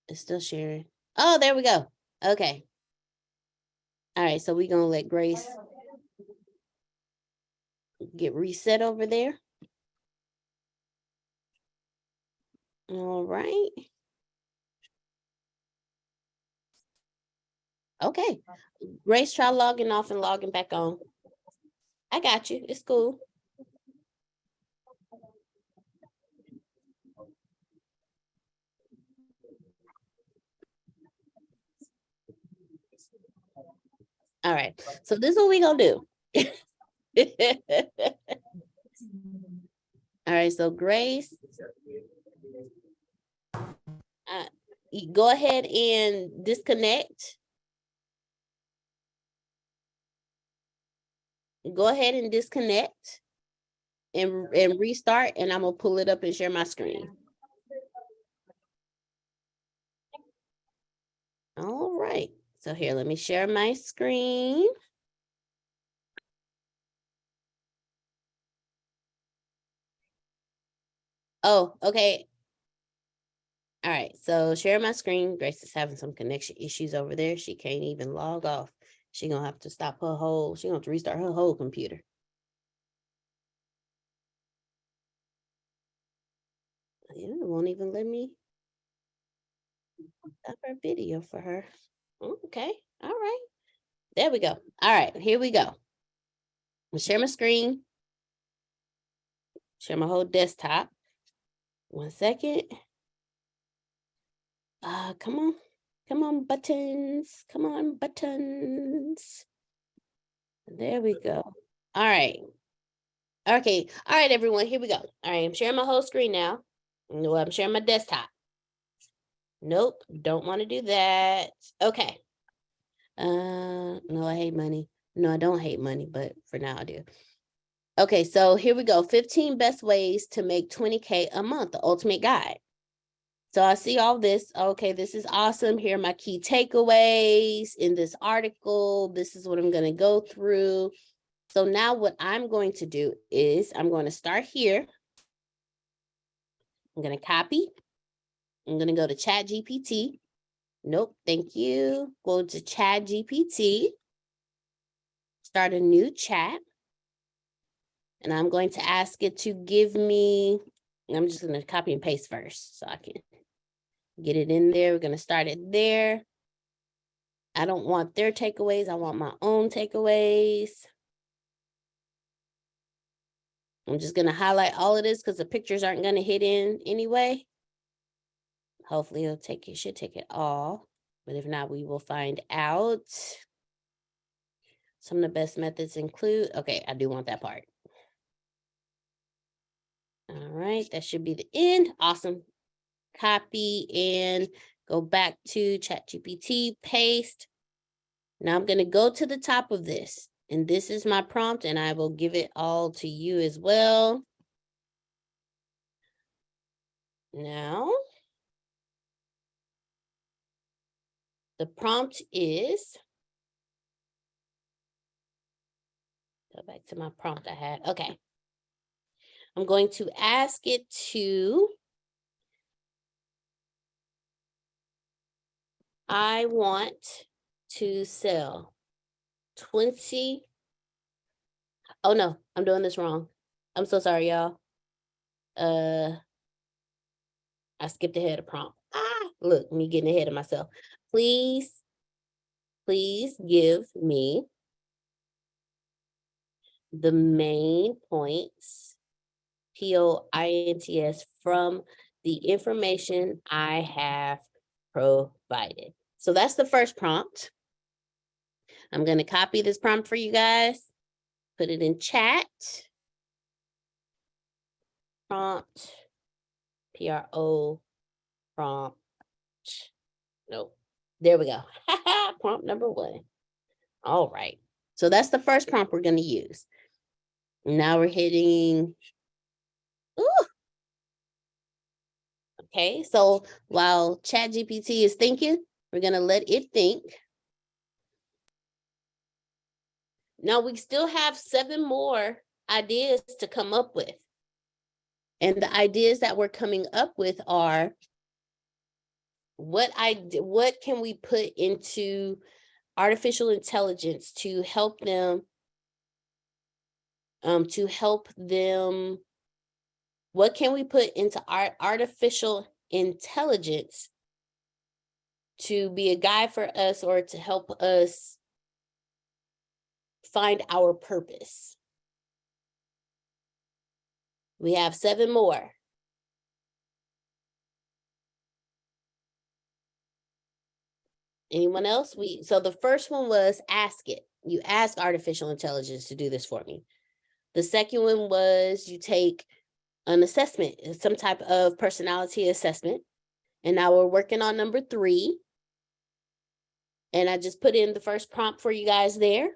it's still sharing. Oh, there we go. Okay. All right, so we're gonna let Grace get reset over there. All right. Okay. Grace, try logging off and logging back on. I got you. It's cool. All right. So this is what we gonna do. All right. So Grace, you go ahead and disconnect. Go ahead and disconnect and restart, and I'm gonna pull it up and share my screen. All right. So here, let me share my screen. Oh, okay. All right. So share my screen. Grace is having some connection issues over there. She can't even log off. She's gonna have to stop her whole, she's gonna have to restart her whole computer. Yeah, it won't even let me stop her video for her. Okay. All right. There we go. All right. Here we go. I'll share my screen. Share my whole desktop. 1 second. Come on. Come on, buttons. Come on, buttons. There we go. All right. Okay. All right, everyone. Here we go. All right. I'm sharing my whole screen now. No, I'm sharing my desktop. Nope. Don't want to do that. Okay. No, I hate money. No, I don't hate money, but for now I do. Okay, so here we go. 15 best ways to make 20K a month, the ultimate guide. So I see all this. Okay, this is awesome. Here are my key takeaways in this article. This is what I'm going to go through. So now what I'm going to do is I'm going to start here. I'm going to copy. I'm going to go to ChatGPT. Nope, thank you. Go to ChatGPT. Start a new chat. And I'm going to ask it to give me, I'm just going to copy and paste first so I can get it in there. We're going to start it there. I don't want their takeaways. I want my own takeaways. I'm just going to highlight all of this because the pictures aren't going to hit in anyway. Hopefully it'll take it, should take it all. But if not, we will find out. Some of the best methods include, okay, I do want that part. All right, that should be the end. Awesome. Copy and go back to ChatGPT, paste. Now I'm going to go to the top of this, and this is my prompt, and I will give it all to you as well. Now, the prompt is, go back to my prompt I had. Okay. I'm going to ask it to, I want to sell 20. Oh no, I'm doing this wrong. I'm so sorry, y'all. I skipped ahead of prompt. Look, me getting ahead of myself. Please give me the main points, POINTs, from the information I have provided. So that's the first prompt. I'm going to copy this prompt for you guys, put it in chat. Prompt, PRO, prompt. Nope. There we go. Prompt number 1. All right. So that's the first prompt we're going to use. Now we're hitting. Ooh. Okay. So while ChatGPT is thinking, we're going to let it think. Now we still have 7 more ideas to come up with. And the ideas that we're coming up with are, what can we put into artificial intelligence to help them, what can we put into our artificial intelligence to be a guide for us or to help us find our purpose? We have 7 more. Anyone else? So the first one was ask it. You ask artificial intelligence to do this for me. The second one was you take an assessment, some type of personality assessment. And now we're working on number 3. And I just put in the first prompt for you guys there.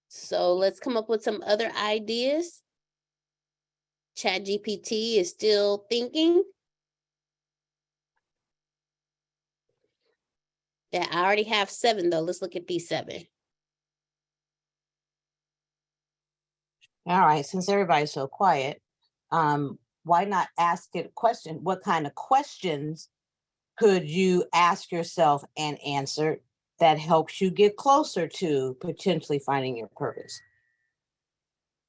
So let's come up with some other ideas. ChatGPT is still thinking. Yeah, I already have 7 though. Let's look at these 7. All right, since everybody's so quiet, why not ask it a question? What kind of questions could you ask yourself and answer that helps you get closer to potentially finding your purpose?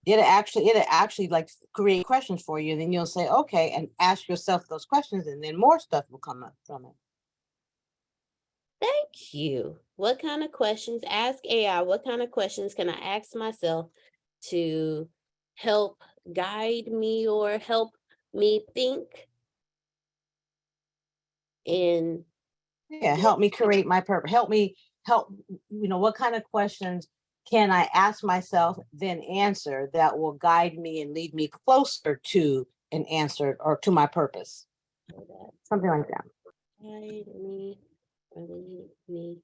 It'll actually like create questions for you, and then you'll say, okay, and ask yourself those questions, and then more stuff will come up from it. Thank you. What kind of questions, ask AI, what kind of questions can I ask myself to help guide me or help me think? And yeah, help me create my purpose. What kind of questions can I ask myself, then answer that will guide me and lead me closer to an answer or to my purpose? Something like that. guide me or lead me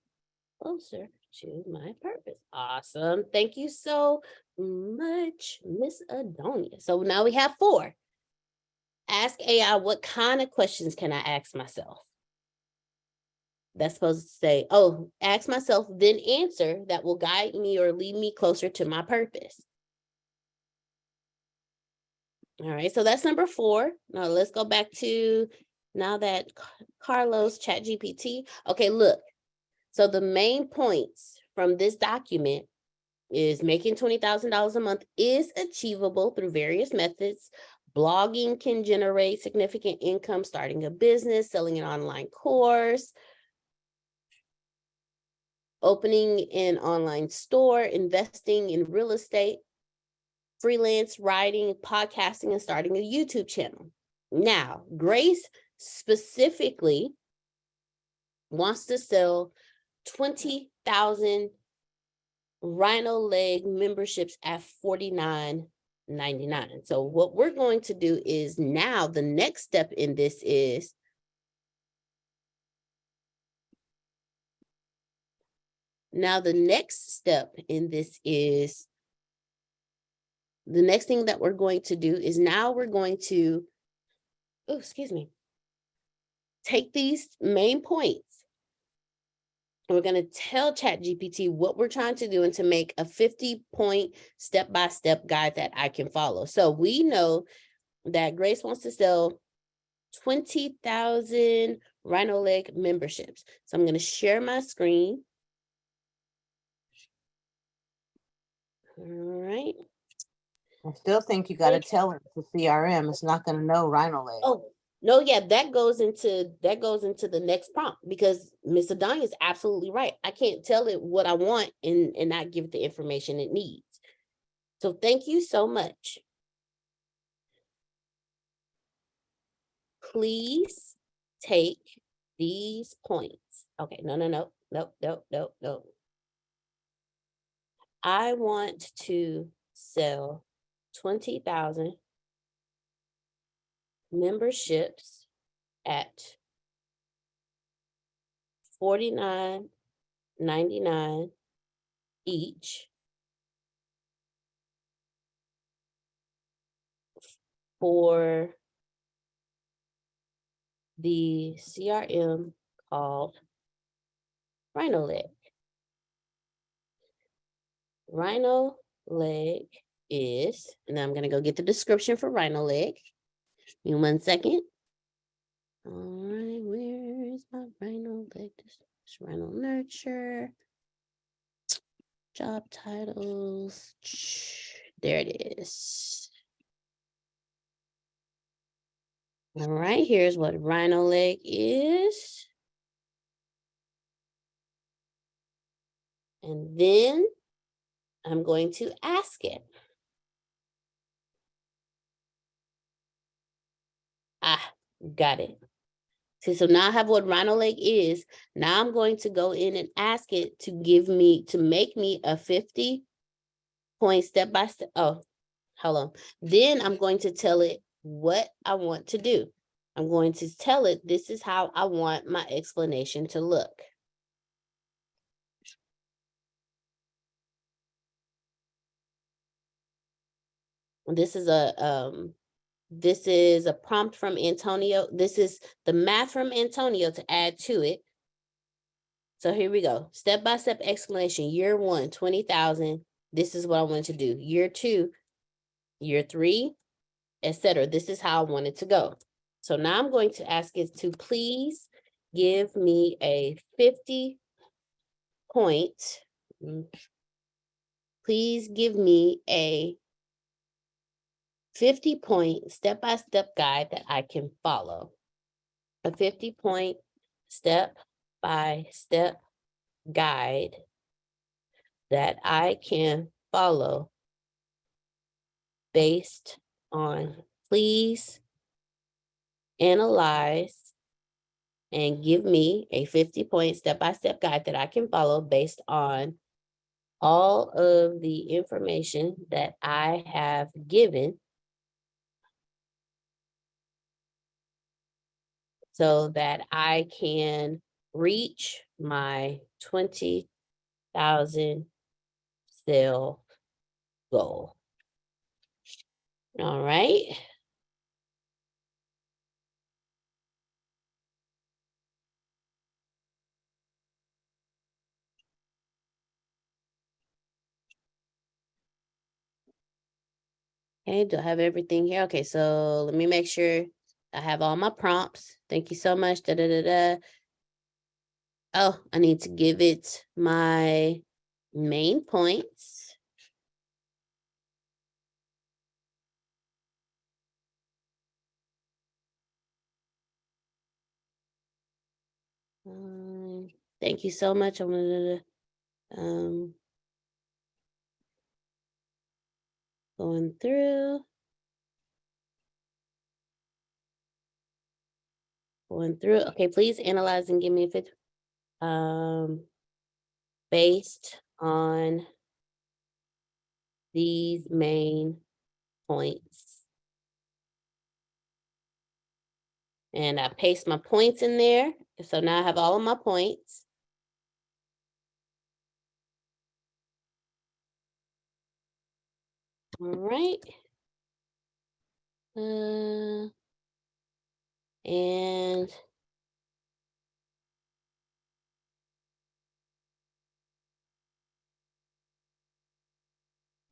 closer to my purpose. Awesome. Thank you so much, Miss Adonia. So now we have 4. Ask AI, what kind of questions can I ask myself? That's supposed to say, ask myself, then answer that will guide me or lead me closer to my purpose. All right, so that's number 4. Now let's go back to Now that Carlos ChatGPT, okay, look. So the main points from this document is making $20,000 a month is achievable through various methods. Blogging can generate significant income, starting a business, selling an online course, opening an online store, investing in real estate, freelance writing, podcasting, and starting a YouTube channel. Now, Grace specifically wants to sell 20,000 Rhino Leg memberships at $49.99. So what we're going to do is now the next step in this is the next thing that we're going to do is now we're going to, oh, excuse me, take these main points. We're going to tell ChatGPT what we're trying to do and to make a 50-point step-by-step guide that I can follow. So we know that Grace wants to sell 20,000 Rhino Leg memberships. So I'm going to share my screen. All right. I still think you gotta tell it the CRM, it's not gonna know Rhino Leg. Oh, no, yeah, that goes into the next prompt because Miss Adanya is absolutely right. I can't tell it what I want and not give it the information it needs. So thank you so much. Please take these points. Okay, no. I want to sell 20,000 memberships at $49.99 each for the CRM called Rhino Leg. Rhino Leg is, and I'm going to go get the description for Rhino Leg. Give me 1 second. All right, where is my Rhino Leg? This Rhino Nurture. Job titles. There it is. All right, here's what Rhino Leg is. And then I'm going to ask it. Got it. See, so now I have what Rhino Leg is. Now I'm going to go in and ask it to make me a 50-point step-by-step. Oh, hold on. Then I'm going to tell it what I want to do. I'm going to tell it this is how I want my explanation to look. This is a prompt from Antonio. This is the math from Antonio to add to it. So here we go. Step-by-step explanation. Year 1, 20,000. This is what I want to do. Year 2, year 3, etc. This is how I want it to go. So now I'm going to ask it to please give me a 50-point. Please give me a 50-point step-by-step guide that I can follow. A 50-point step-by-step guide that I can follow based on, please analyze and give me a 50-point step-by-step guide that I can follow based on all of the information that I have given so that I can reach my 20,000 sale goal. All right. Okay, do I have everything here? Okay, so let me make sure I have all my prompts. Thank you so much. Da, da, da, da. Oh, I need to give it my main points. Thank you so much. I'm gonna going through. Going through. Okay, please analyze and give me a fit. Based on these main points. And I paste my points in there. So now I have all of my points. All right. And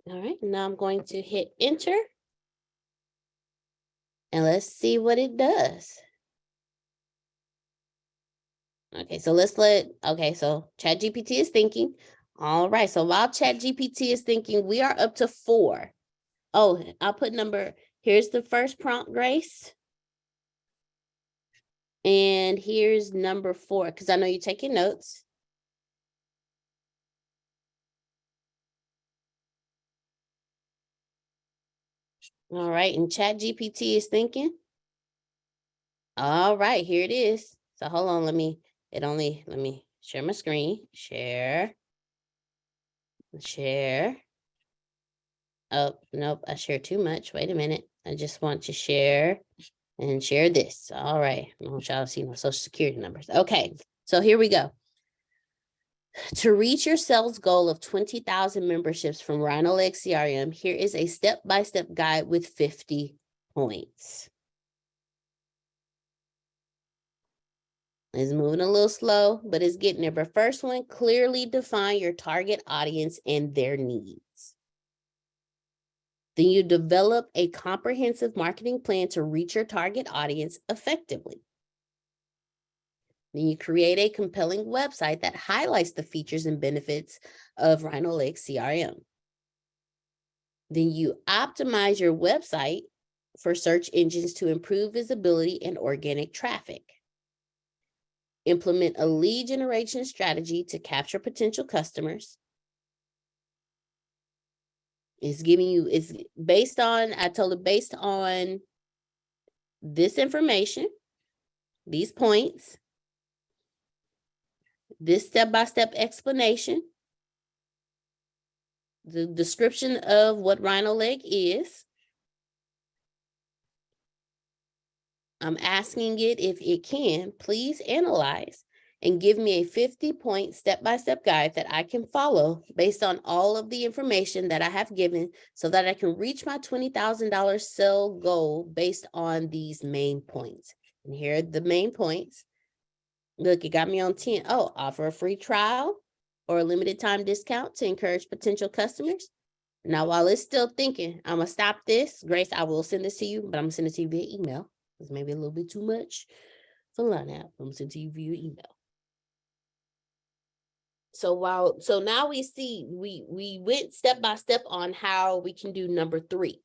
all right, now I'm going to hit enter. And let's see what it does. Okay, so okay, so ChatGPT is thinking. All right, so while ChatGPT is thinking, we are up to 4. Oh, I'll put number, here's the first prompt, Grace. And here's number 4, because I know you're taking notes. All right, and ChatGPT is thinking. All right, here it is. So hold on, let me share my screen. Share. Oh, nope, I shared too much. Wait a minute. I just want to share and share this. All right. I want y'all to see my social security numbers. Okay, so here we go. To reach your sales goal of 20,000 memberships from Rhino-Leg CRM, here is a step-by-step guide with 50 points. It's moving a little slow, but it's getting there. But first one, clearly define your target audience and their needs. Then you develop a comprehensive marketing plan to reach your target audience effectively. Then you create a compelling website that highlights the features and benefits of Rhino-Leg CRM. Then you optimize your website for search engines to improve visibility and organic traffic. Implement a lead generation strategy to capture potential customers. It's based on, I told it based on this information, these points, this step-by-step explanation, the description of what Rhino-Leg is. I'm asking it if it can, please analyze and give me a 50-point step-by-step guide that I can follow based on all of the information that I have given so that I can reach my $20,000 sale goal based on these main points. And here are the main points. Look, it got me on 10. Oh, offer a free trial or a limited time discount to encourage potential customers. Now, while it's still thinking, I'm going to stop this. Grace, I will send this to you, but I'm going to send it to you via email. It's maybe a little bit too much for Line App. I'm going to send it to you via email. So now we see, we went step by step on how we can do number 3.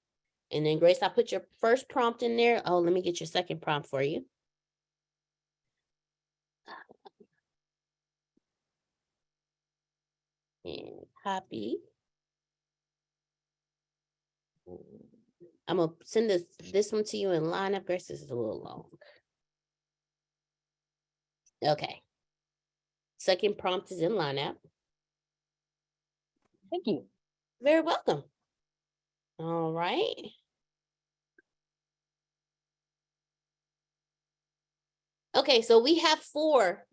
And then Grace, I put your first prompt in there. Oh, let me get your second prompt for you. And copy. I'm gonna send this one to you in lineup. Grace, this is a little long. Okay. Second prompt is in lineup. Thank you. Very welcome. All right. Okay, so we have 4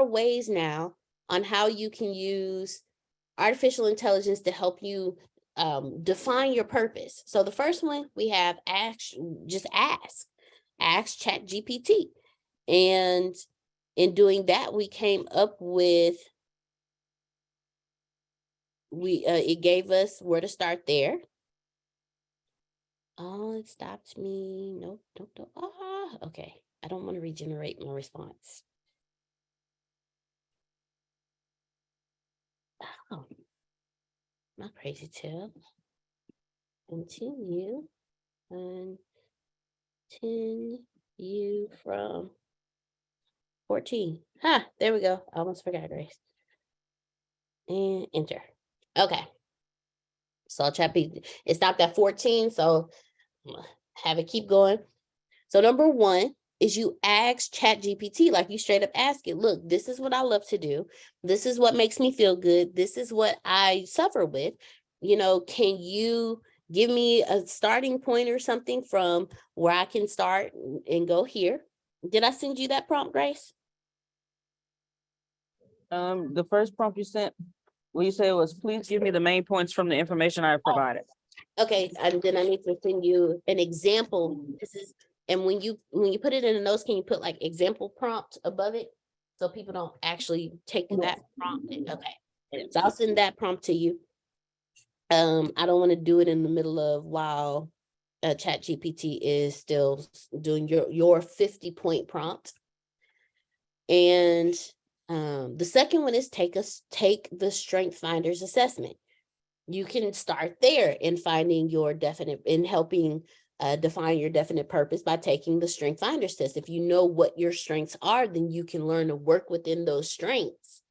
ways now on how you can use artificial intelligence to help you define your purpose. So the first one we have ask ChatGPT. And in doing that, we came up with, it gave us where to start there. Oh, it stopped me. Nope, nope, nope. Okay. I don't want to regenerate my response. Oh, my crazy tail. Continue. Continue from 14. There we go. I almost forgot, Grace. And enter. Okay. So it stopped at 14. So have it keep going. So number 1 is you ask ChatGPT, like you straight up ask it, look, this is what I love to do. This is what makes me feel good. This is what I suffer with. Can you give me a starting point or something from where I can start and go here? Did I send you that prompt, Grace? The first prompt you sent, what you said was, please give me the main points from the information I provided. Okay, and then I need to send you an example. And when you put it in the notes, can you put like example prompt above it? So people don't actually take that prompt. Okay. So I'll send that prompt to you. I don't want to do it in the middle of while ChatGPT is still doing your 50-point prompt. And the second one is take the Strength Finders assessment. You can start there in finding helping define your definite purpose by taking the Strength Finders test. If you know what your strengths are, then you can learn to work within those strengths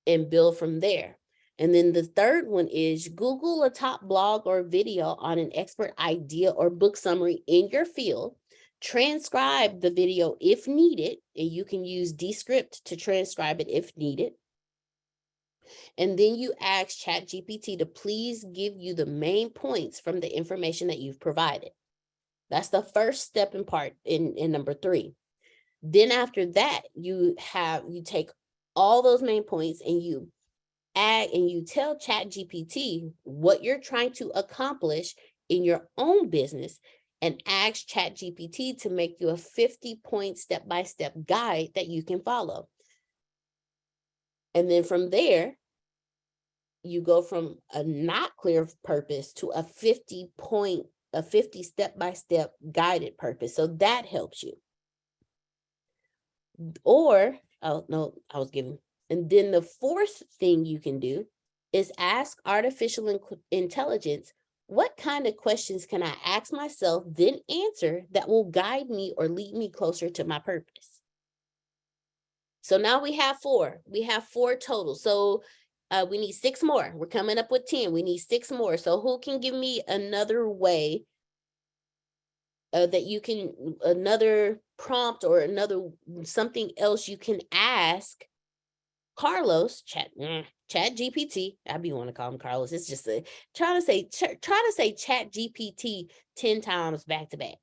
and build from there. And then the third one is Google a top blog or video on an expert idea or book summary in your field. Transcribe the video if needed, and you can use Descript to transcribe it if needed. And then you ask ChatGPT to please give you the main points from the information that you've provided. That's the first step in number 3. Then after that, you take all those main points and you add and you tell ChatGPT what you're trying to accomplish in your own business and ask ChatGPT to make you a 50-point step-by-step guide that you can follow. And then from there, you go from a not clear purpose to a 50 step-by-step guided purpose. So that helps you. Or, oh no, I was giving. And then the fourth thing you can do is ask artificial intelligence, what kind of questions can I ask myself, then answer that will guide me or lead me closer to my purpose? So now we have 4. We have 4 total. So we need 6 more. We're coming up with 10. We need 6 more. So who can give me another way that you can, another prompt or another something else you can ask Carlos, ChatGPT. I be want to call him Carlos. It's just try to say ChatGPT 10 times back to back.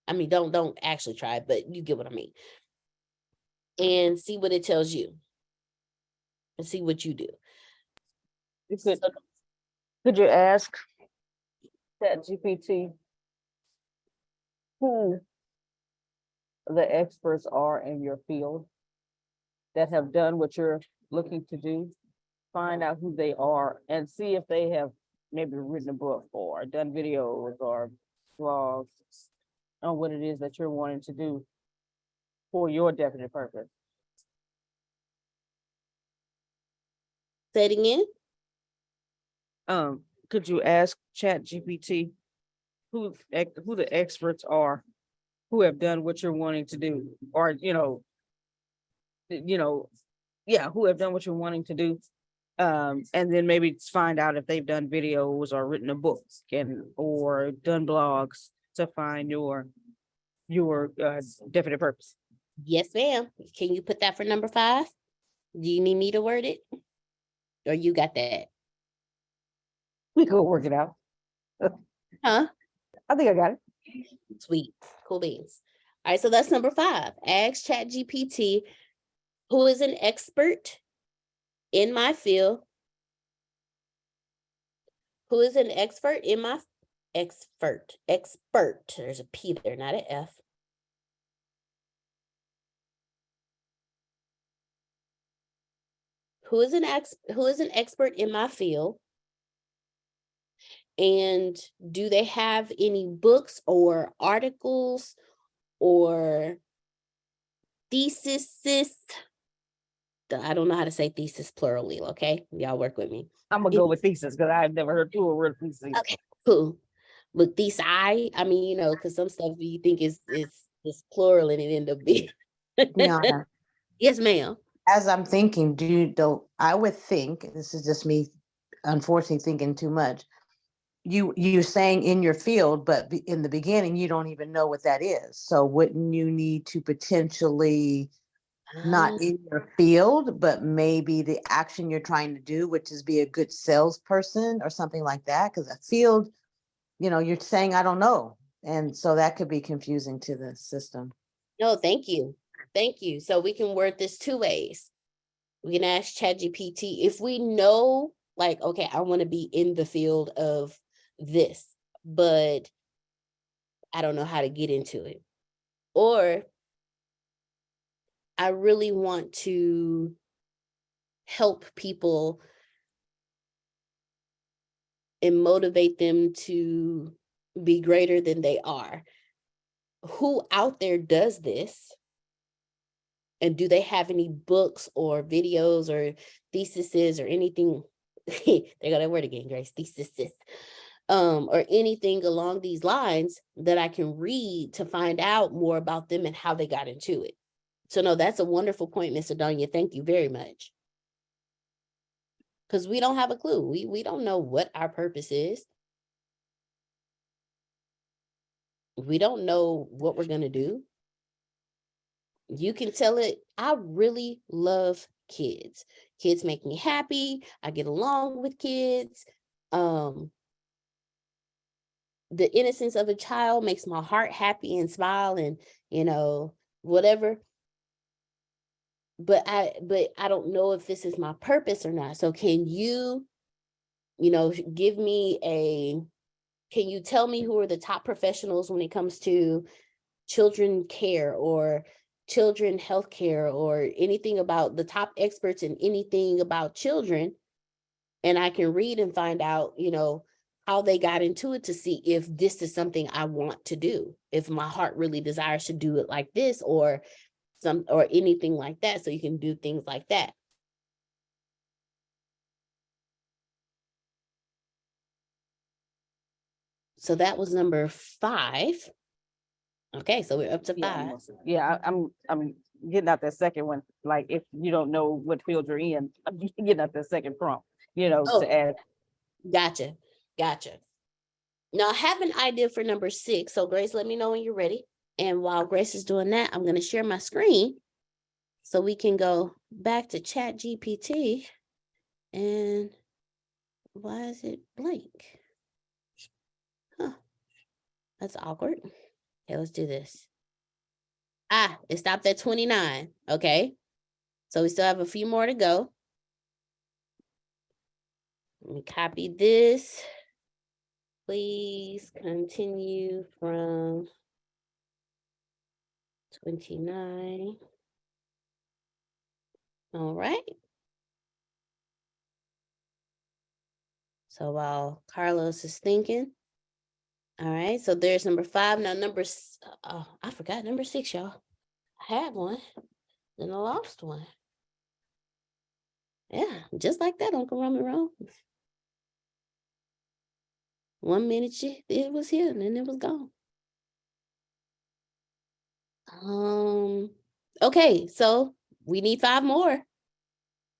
I mean, don't actually try it, but you get what I mean. And see what it tells you. And see what you do. Could you ask ChatGPT who the experts are in your field that have done what you're looking to do? Find out who they are and see if they have maybe written a book or done videos or blogs on what it is that you're wanting to do for your definite purpose. Say it again. Could you ask ChatGPT who the experts are who have done what you're wanting to do, or who have done what you're wanting to do, and then maybe find out if they've done videos or written a book or done blogs to find your definite purpose. Yes, ma'am. Can you put that for number 5? Do you need me to word it? Or you got that? We could work it out. Huh? I think I got it. Sweet. Cool beans. All right, so that's number 5. Ask ChatGPT, who is an expert in my field, who is an expert in my expert. There's a P there, not an F. Who is an expert in my field And do they have any books or articles or theses? I don't know how to say thesis plurally, okay? Y'all work with me. I'm gonna go with thesis because I've never heard plural word thesis. Okay, cool. But I mean, you know, because some stuff you think is plural and it end up being. Deanna, Yes, ma'am. as I'm thinking, I would think, this is just me unfortunately thinking too much. You're saying in your field, but in the beginning, you don't even know what that is. So wouldn't you need to potentially not in your field, but maybe the action you're trying to do, which is be a good salesperson or something like that? Because a field, you're saying, I don't know. And so that could be confusing to the system. No, thank you. Thank you. So we can word this two ways. We can ask ChatGPT if we know, like, okay, I want to be in the field of this, but I don't know how to get into it. Or I really want to help people and motivate them to be greater than they are. Who out there does this? And do they have any books or videos or theses or anything? They got that word again, Grace, theses. Or anything along these lines that I can read to find out more about them and how they got into it. So no, that's a wonderful point, Miss Adonia. Thank you very much. Because we don't have a clue. We don't know what our purpose is. We don't know what we're going to do. You can tell it, I really love kids. Kids make me happy. I get along with kids. The innocence of a child makes my heart happy and smile and, whatever. But I don't know if this is my purpose or not. So can you, give me can you tell me who are the top professionals when it comes to children care or children healthcare or anything about the top experts in anything about children? And I can read and find out, how they got into it to see if this is something I want to do, if my heart really desires to do it like this or anything like that. So you can do things like that. So that was number 5. Okay, so we're up to 5. Yeah, I'm getting out that second one. Like if you don't know what field you're in, I'm getting out that second prompt, to add. Gotcha. Now I have an idea for number 6. So Grace, let me know when you're ready. And while Grace is doing that, I'm going to share my screen so we can go back to ChatGPT. And why is it blank? Huh. That's awkward. Okay, let's do this. It stopped at 29. Okay. So we still have a few more to go. Let me copy this. Please continue from 29. All right. So while Carlos is thinking, all right, so there's number 5. Now I forgot number 6, y'all. I had one, then I lost one. Yeah, just like that, Uncle Roman wrong. 1 minute it was here and then it was gone. Okay, so we need 5 more.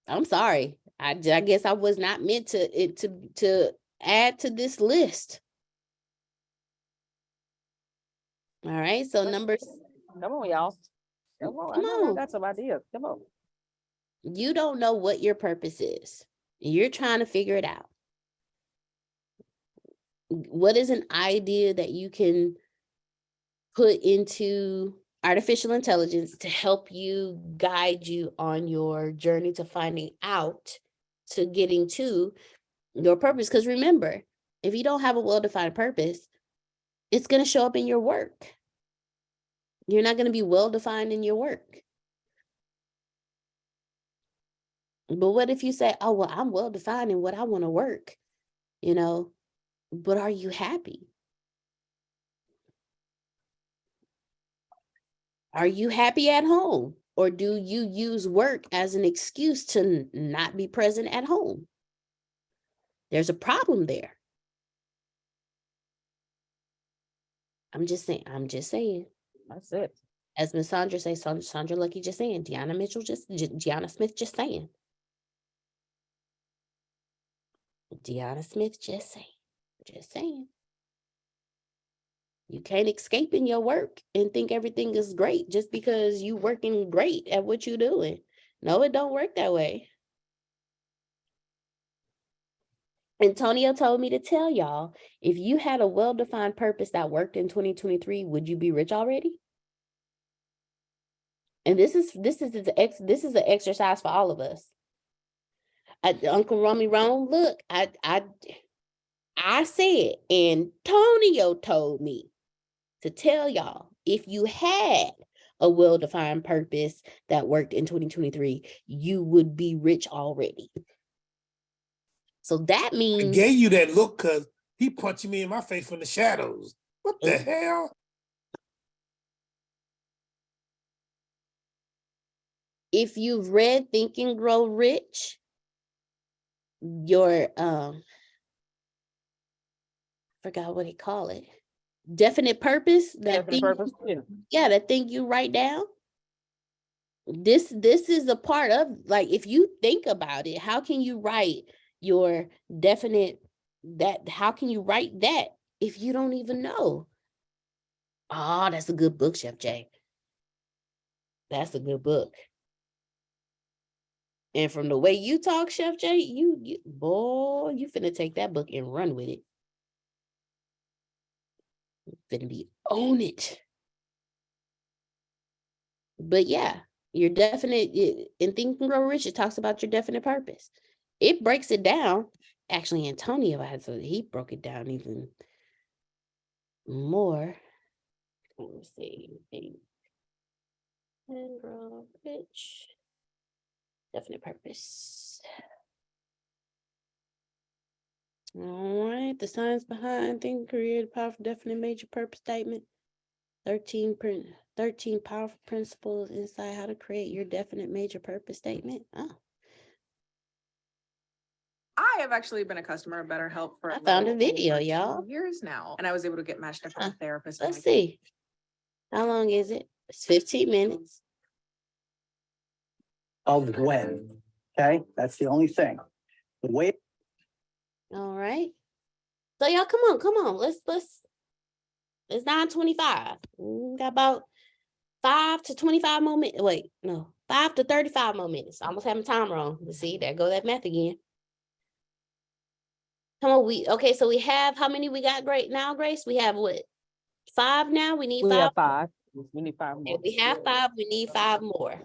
I'm sorry. I guess I was not meant to add to this list. All right, so number. Come on, y'all. Come on. Come I know I on. got some ideas. Come on. You don't know what your purpose is. You're trying to figure it out. What is an idea that you can put into artificial intelligence to help you guide you on your journey to finding out, to getting to your purpose? Because remember, if you don't have a well-defined purpose, it's going to show up in your work. You're not going to be well-defined in your work. But what if you say, oh, well, I'm well-defined in what I want to work, But are you happy? Are you happy at home? Or do you use work as an excuse to not be present at home? There's a problem there. I'm just saying. That's it. As Miss Sandra says, Sandra Lucky just saying, Deanna Smith just saying. Deanna Smith just saying. You can't escape in your work and think everything is great just because you working great at what you're doing. No, it don't work that way. Antonio told me to tell y'all, if you had a well-defined purpose that worked in 2023, would you be rich already? And this is an exercise for all of us. Uncle Romy Rome, look, I said, Antonio told me to tell y'all, if you had a well-defined purpose that worked in 2023, you would be rich already. So that I means gave you that look because he punching me in my face from the shadows. What the Mm. hell? if you've read Think and Grow Rich, your forgot what he call it, definite purpose, that Definite thing, purpose. Yeah. yeah, that thing you write down. This is a part of, like, if you think about it, how can you write your definite, that how can you write that if you don't even know? Oh, that's a good book, Chef Jay. That's a good book. And from the way you talk, Chef Jay, you boy, you finna take that book and run with it. Finna be own it. But yeah, your definite, in Think and Grow Rich, it talks about your definite purpose. It breaks it down. Actually, Antonio he broke it down even more. Let me see. Think and Grow Rich. Definite purpose. All right. The science behind Think, Create a Powerful Definite Major Purpose Statement. 13 powerful principles inside how to create your definite major purpose statement. Oh, I have actually been a customer of BetterHelp for I found a little video, over y'all. 2 years now, and I was able to get matched up with a therapist. Let's see. How long is it? It's 15 minutes. Of when, okay? That's the only thing. The way All right. So y'all, come on. It's 9:25. Got about 5 to 25 more minutes. Wait, no, 5 to 35 more minutes. Almost having time wrong. Let's see, there go that math again. Come on, okay, so we have, how many we got right now, Grace? We have what? 5 now? We need We 5? have 5. We need 5 Okay, more. we have 5, we need 5 more.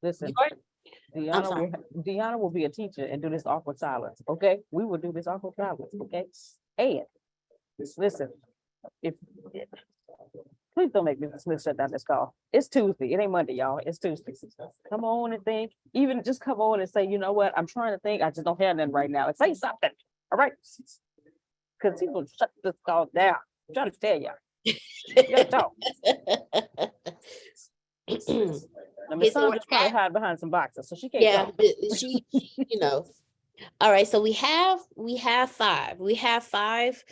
Listen, Your- I'm sorry. Deanna will be a teacher and do this awkward silence, okay? We will do this awkward silence, okay? And listen, if please don't make Mr. Smith shut down this call. It's Tuesday. It ain't Monday, y'all. It's Tuesday. Come on and think. Even just come on and say, you know what? I'm trying to think. I just don't have nothing right now. And say something. All right. Because he will shut this call down. I'm trying to tell y'all. You gotta talk. Now, Miss Okay, so we're Sandra's probably at- hide behind some boxes, so she can't Yeah, talk. she, you know. All right, so we have 5. We have five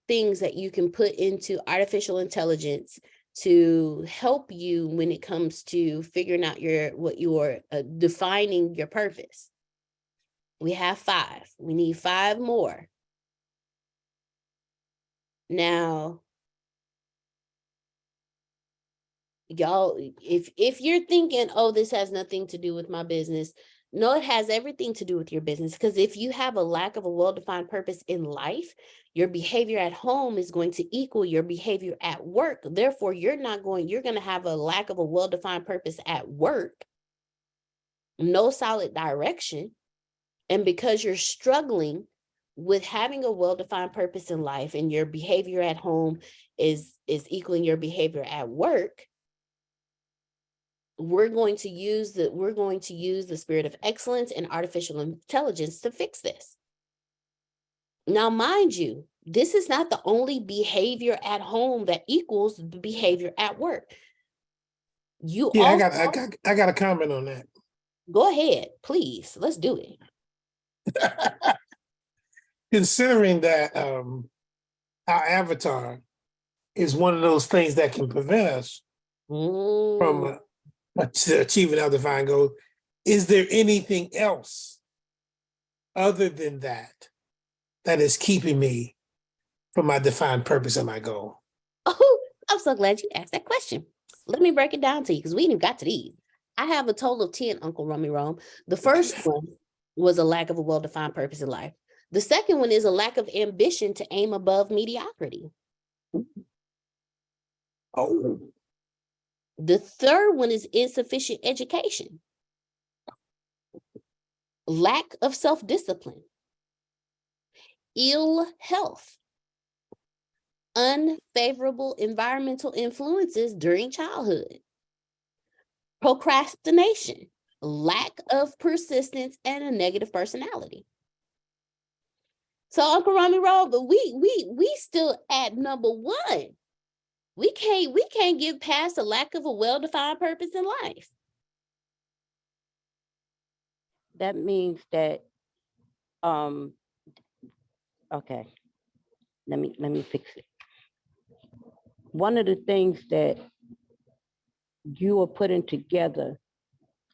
things that you can put into artificial intelligence to help you when it comes to figuring out what you're defining your purpose. We have 5. We need 5 more. Now, y'all, if you're thinking, oh, this has nothing to do with my business, no, it has everything to do with your business. Because if you have a lack of a well-defined purpose in life, your behavior at home is going to equal your behavior at work. Therefore, you're going to have a lack of a well-defined purpose at work, no solid direction. And because you're struggling with having a well-defined purpose in life and your behavior at home is equaling your behavior at work, we're going to use the spirit of excellence and artificial intelligence to fix this. Now, mind you, this is not the only behavior at home that equals the behavior at work. You Yeah, also I got a comment on that. go ahead, please. Let's do it. Considering that our avatar is one of those things that can prevent us from achieving our defined goal, is there anything else other than that that is keeping me from my defined purpose and my goal? Oh, I'm so glad you asked that question. Let me break it down to you because we didn't got to these. I have a total of 10, Uncle Rummy Rome. The first one was a lack of a well-defined purpose in life. The second one is a lack of ambition to aim above mediocrity. Oh, The third one is insufficient education, lack of self-discipline, ill health, unfavorable environmental influences during childhood, procrastination, lack of persistence, and a negative personality. So Uncle Rami Road, but we still at number one. We can't get past a lack of a well-defined purpose in life. That means that, okay, let me fix it. One of the things that you are putting together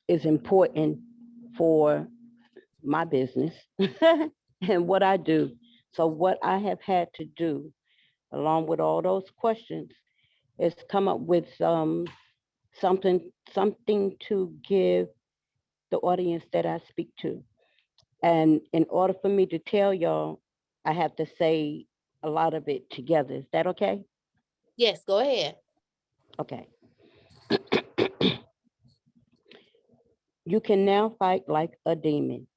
is important for my business and what I do. So what I have had to do, along with all those questions, is come up with something to give the audience that I speak to. And in order for me to tell y'all, I have to say a lot of it together. Is that okay? Yes, go ahead. Okay. You can now fight like a demon,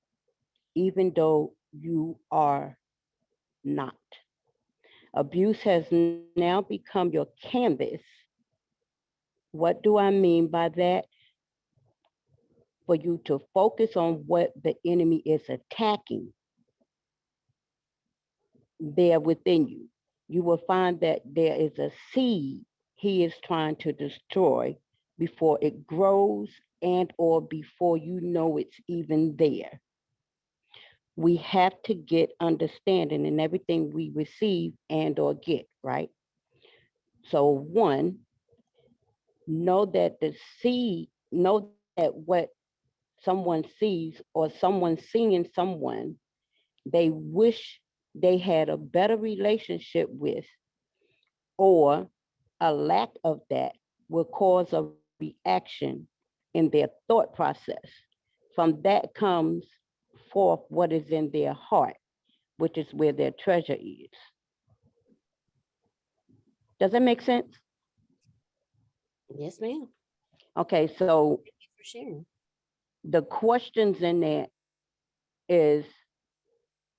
even though you are not. Abuse has now become your canvas. What do I mean by that? For you to focus on what the enemy is attacking there within you. You will find that there is a seed he is trying to destroy before it grows and or before you know it's even there. We have to get understanding in everything we receive and or get, right? So one, know that the seed, know that what someone sees or someone seeing someone they wish they had a better relationship with, or a lack of that will cause a reaction in their thought process. From that comes forth what is in their heart, which is where their treasure is. Does that make sense? Yes, ma'am. Okay, so Thank you for sharing. the questions in there is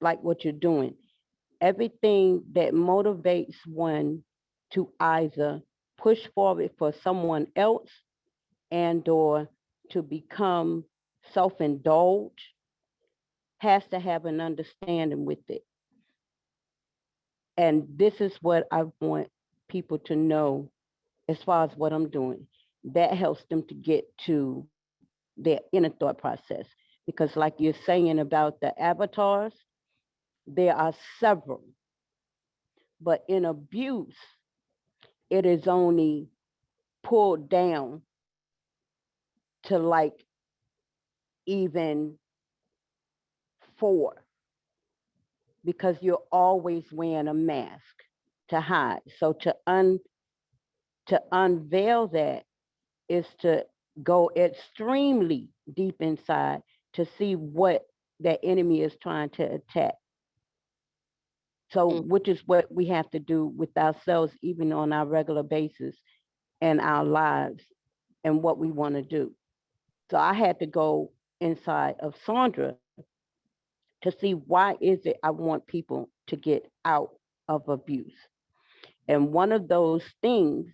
like what you're doing. Everything that motivates one to either push forward for someone else and or to become self-indulged has to have an understanding with it. And this is what I want people to know as far as what I'm doing. That helps them to get to their inner thought process. Because like you're saying about the avatars, there are several. But in abuse, it is only pulled down to like even 4 because you're always wearing a mask to hide. So to unveil that is to go extremely deep inside to see what that enemy is trying to attack. So which is what we have to do with ourselves even on our regular basis in our lives and what we want to do. So I had to go inside of Sandra to see why is it I want people to get out of abuse. And one of those things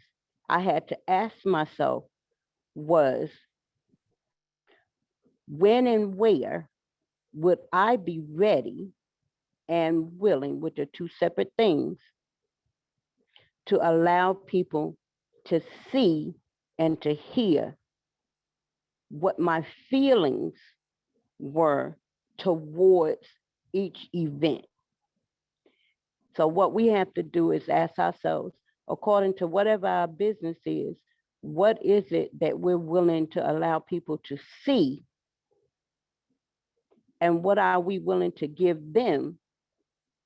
I had to ask myself, was when and where would I be ready and willing, with the two separate things, to allow people to see and to hear what my feelings were towards each event. So what we have to do is ask ourselves, according to whatever our business is, what is it that we're willing to allow people to see? And what are we willing to give them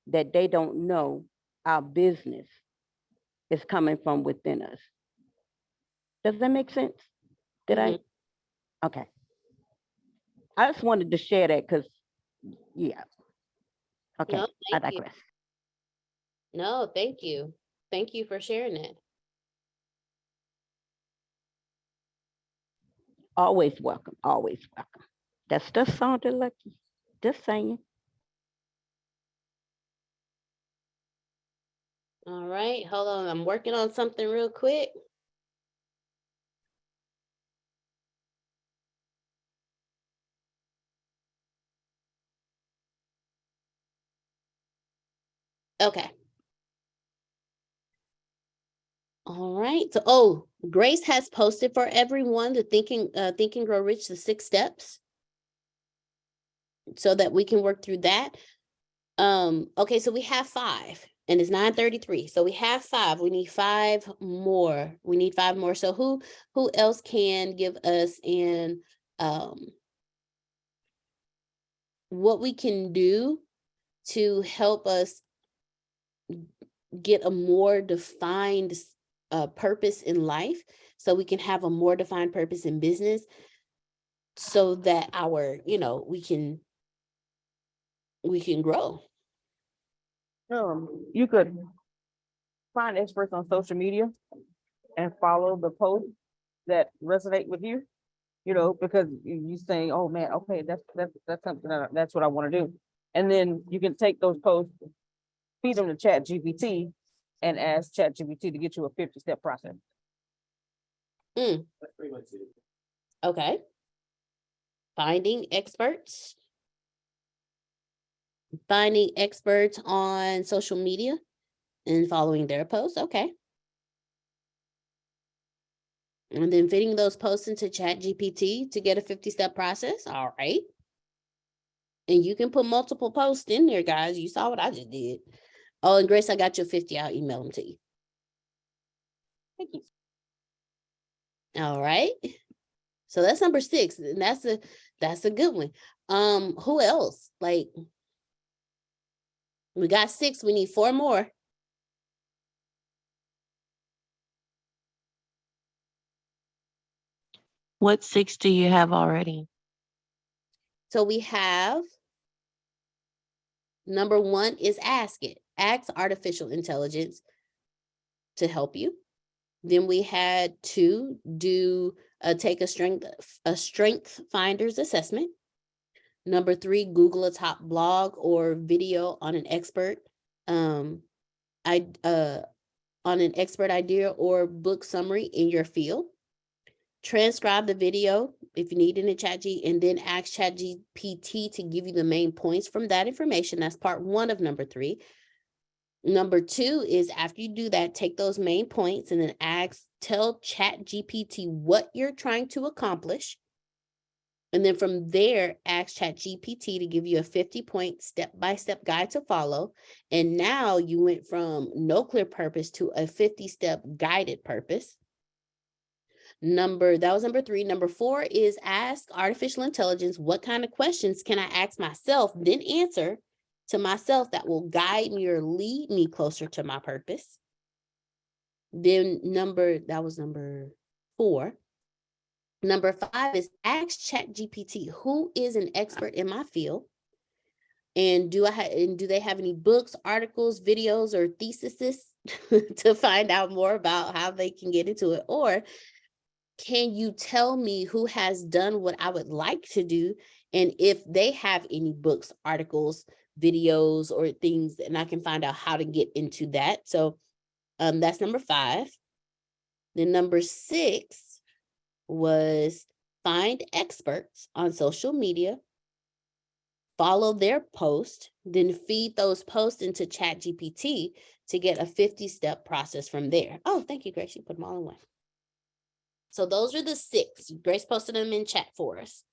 that they don't know our business is coming from within us? Does that make sense? Did I? Okay. I just wanted to share that because, yeah. Okay, No, I thank you. digress. No, thank you. Thank you for sharing it. Always welcome, always welcome. That's just sounded lucky. Just saying. All right, hold on. I'm working on something real quick. Okay. All right. So, Grace has posted for everyone the Think and Grow Rich, the 6 steps, so that we can work through that. Okay, so we have 5 and it's 9:33. So we have 5. We need 5 more. We need 5 more. So who else can give us what we can do to help us get a more defined purpose in life, so we can have a more defined purpose in business, so that we can grow. You could find experts on social media and follow the posts that resonate with you, because you saying, oh man, okay, that's something that's what I want to do. And then you can take those posts, feed them to ChatGPT, and ask ChatGPT to get you a 50-step process. Okay. Finding experts on social media and following their posts. Okay. And then fitting those posts into ChatGPT to get a 50-step process. All right. And you can put multiple posts in there, guys. You saw what I just did. Oh, and Grace, I got your 50. I'll email them to you. Thank you. All right. So that's number 6. And that's a good one. Who else? Like, we got 6. We need 4 more. What 6 do you have already? So we have number 1 is ask it. Ask artificial intelligence to help you. Then we had 2, take a strength finders assessment. Number 3, Google a top blog or video on an expert on an expert idea or book summary in your field. Transcribe the video if you need in a ChatGPT, and then ask ChatGPT to give you the main points from that information. That's part 1 of number 3. Number 2 is, after you do that, take those main points and then tell ChatGPT what you're trying to accomplish. And then from there, ask ChatGPT to give you a 50-point step-by-step guide to follow. And now you went from no clear purpose to a 50-step guided purpose. That was number 3. Number 4 is ask artificial intelligence, what kind of questions can I ask myself, then answer to myself that will guide me or lead me closer to my purpose. Then that was number 4. Number 5 is ask ChatGPT, who is an expert in my field? And do they have any books, articles, videos, or theses to find out more about how they can get into it? Or can you tell me who has done what I would like to do, and if they have any books, articles, videos, or things, and I can find out how to get into that. So that's number 5. Then number 6 was find experts on social media, follow their post, then feed those posts into ChatGPT to get a 50-step process from there. Oh, thank you, Grace. You put them all in one. So those are the 6. Grace posted them in chat for us.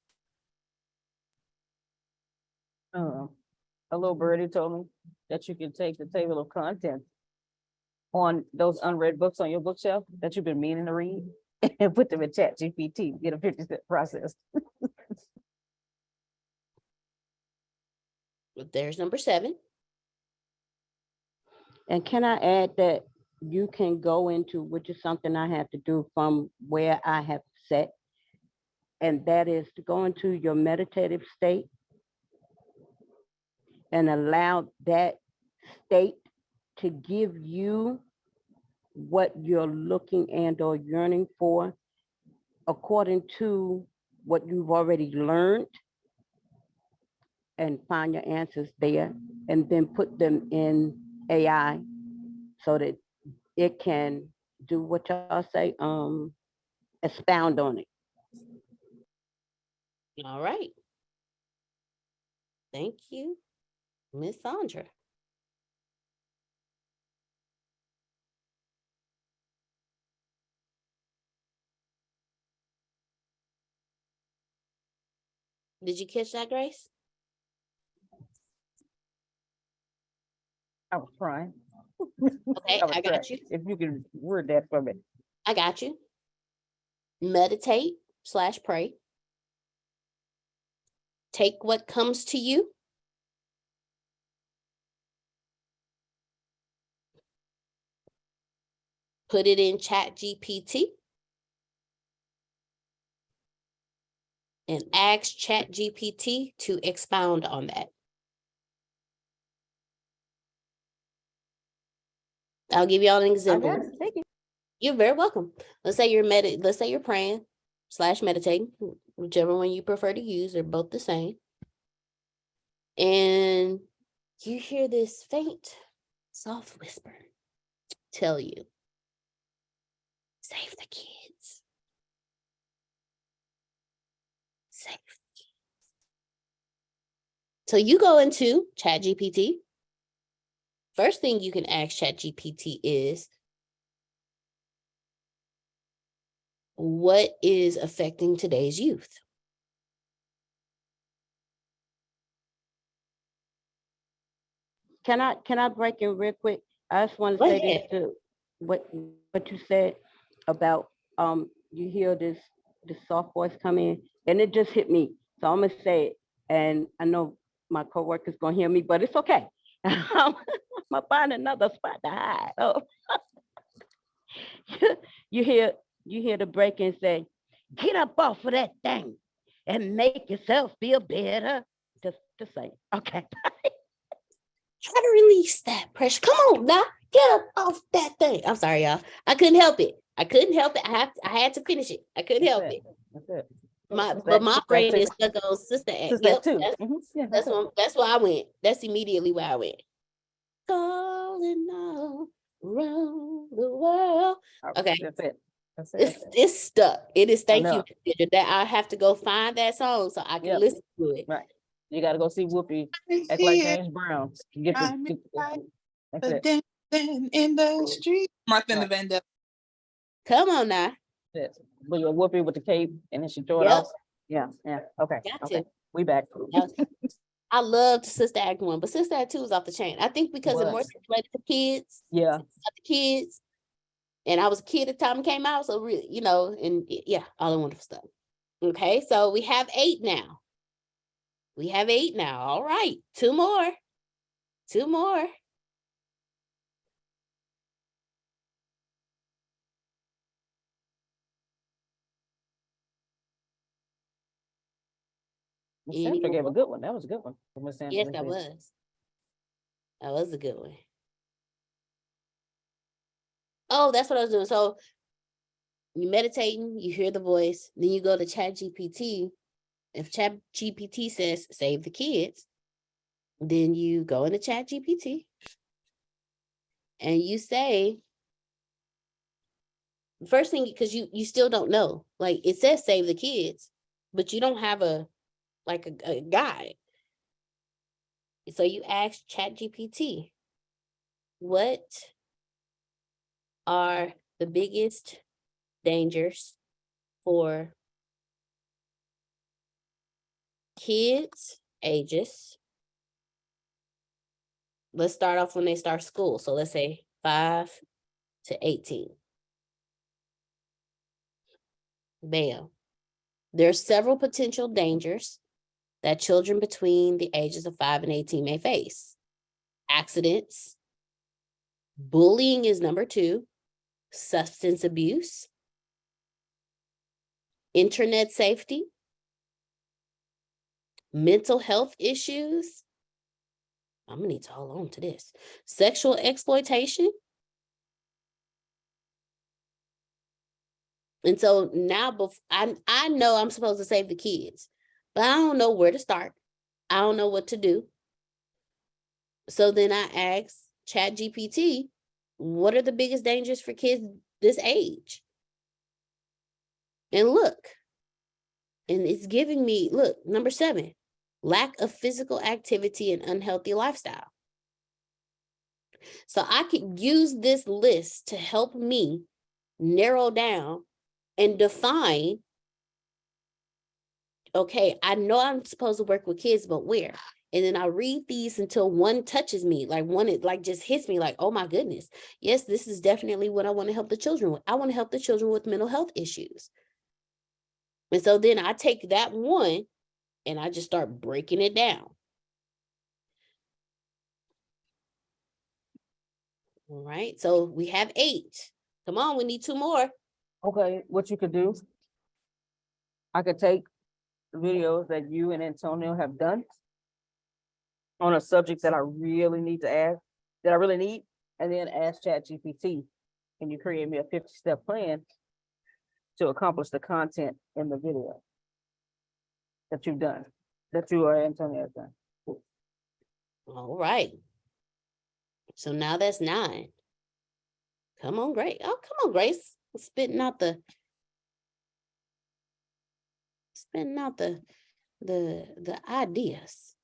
A little birdie told me that you can take the table of contents on those unread books on your bookshelf that you've been meaning to read and put them in ChatGPT, get a 50-step process. There's number 7. And can I add that you can go into, which is something I have to do from where I have set, and that is to go into your meditative state and allow that state to give you what you're looking and or yearning for according to what you've already learned, and find your answers there, and then put them in AI so that it can do what y'all say, expound on it. All right. Thank you, Miss Sandra. Did you catch that, Grace? I was trying. Okay, I got trying. you. If you can word that for me. I got you. Meditate/pray. Take what comes to you. Put it in ChatGPT. And ask ChatGPT to expound on that. I'll give y'all an example. Thank you. You're very welcome. Let's say you're praying / meditating, whichever one you prefer to use, they're both the same. And you hear this faint, soft whisper tell you, save the kids. Save the kids. So you go into ChatGPT. First thing you can ask ChatGPT is, what is affecting today's youth? Can I break in real quick? I just want to Go say ahead. this to what you said about you hear this soft voice come in, and it just hit me. So I'm gonna say it, and I know my coworker's gonna hear me, but it's okay. I'm gonna find another spot to hide. Oh. you hear the break and say, get up off of that thing and make yourself feel better. Just say, okay. Try to release that pressure. Come on now, get up off that thing. I'm sorry, y'all. I couldn't help it. I had to finish it. I couldn't help it. That's it. But my brain is stuck on Sister Act. Sister Act too. That's where I went. That's immediately where I went. Calling all around the world. Okay. That's it. That's it. It's stuck. It is. Thank you know. that I have to go find that song so I can listen to it. Right. You got to go see Whoopi act like James Brown. That's it. In the street. Martha and the Vandal. Come on now. Yes. But you're Whoopi with the cape and then she throw it off. Yeah. Okay. To. We back. I loved Sister Act 1, but Sister Act 2 was off the chain. I think because it more related to kids. Yeah. The kids. And I was a kid at the time it came out. So really, and yeah, all the wonderful stuff. Okay, so we have 8 now. All right. 2 more. Miss Sandra gave a good one. That was a good one. Yes, that was. That was a good one. Oh, that's what I was doing. So you meditating, you hear the voice, then you go to ChatGPT. If ChatGPT says save the kids, then you go into ChatGPT and you say, first thing, because you still don't know. Like it says save the kids, but you don't have a guide. So you ask ChatGPT, what are the biggest dangers for kids ages? Let's start off when they start school. So let's say 5 to 18. Bam. There's several potential dangers that children between the ages of 5 and 18 may face. Accidents. Bullying is number 2. Substance abuse. Internet safety. Mental health issues. I'm gonna need to hold on to this. Sexual exploitation. And so now I know I'm supposed to save the kids, but I don't know where to start. I don't know what to do. So then I asked ChatGPT, what are the biggest dangers for kids this age? And look, and it's giving me, look, number 7, lack of physical activity and unhealthy lifestyle. So I could use this list to help me narrow down and define, okay, I know I'm supposed to work with kids, but where? And then I read these until one touches me, like one, it like just hits me like, oh my goodness. Yes, this is definitely what I want to help the children with. I want to help the children with mental health issues. And so then I take that one and I just start breaking it down. All right, so we have 8. Come on, we need 2 more. Okay, what you could do, I could take videos that you and Antonio have done on a subject that I really need to ask, that I really need, and then ask ChatGPT, can you create me a 50-step plan to accomplish the content in the video that you've done, that you or Antonio have done? All right. So now that's 9. Come on, Grace. Oh, come on, Grace. Spitting out the ideas.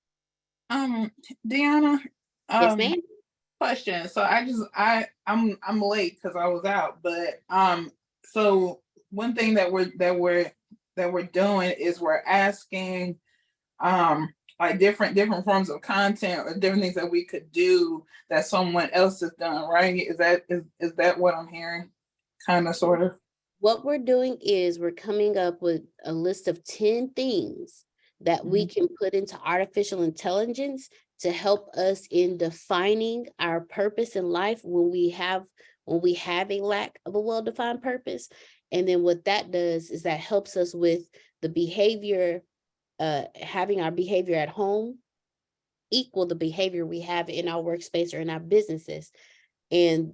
Deanna, Yes, ma'am. question. So I'm late because I was out, but so one thing that we're doing is we're asking like different forms of content or different things that we could do that someone else has done, right? Is that what I'm hearing? Kind of, sort of. What we're doing is we're coming up with a list of 10 things that we can put into artificial intelligence to help us in defining our purpose in life when we have a lack of a well-defined purpose. And then what that does is that helps us with the behavior, having our behavior at home equal the behavior we have in our workspace or in our businesses. And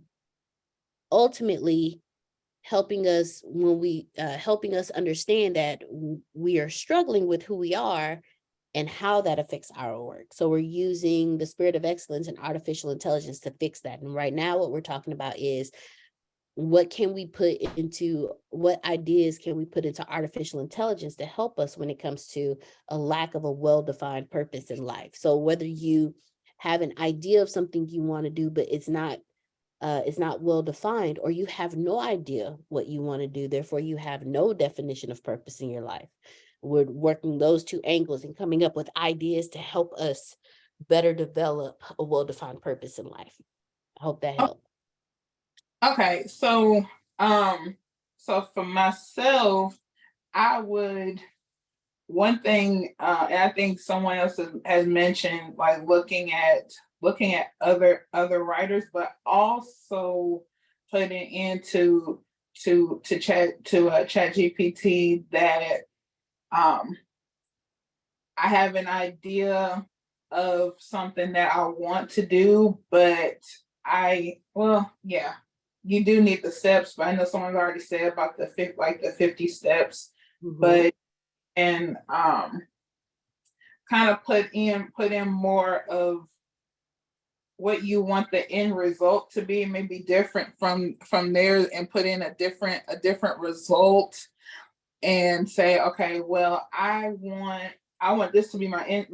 ultimately helping us understand that we are struggling with who we are and how that affects our work. So we're using the spirit of excellence and artificial intelligence to fix that. And right now what we're talking about is what ideas can we put into artificial intelligence to help us when it comes to a lack of a well-defined purpose in life. So whether you have an idea of something you want to do, but it's not well defined, or you have no idea what you want to do, therefore you have no definition of purpose in your life. We're working those 2 angles and coming up with ideas to help us better develop a well-defined purpose in life. I hope that helped. Okay, so so for myself, I would, one thing, and I think someone else has mentioned, like looking at other writers, but also putting into ChatGPT that I have an idea of something that I want to do, but you do need the steps, but I know someone's already said about the 50 steps, but and kind of put in more of what you want the end result to be may be different from theirs, and put in a different result, and say, okay, well, I want this to be my end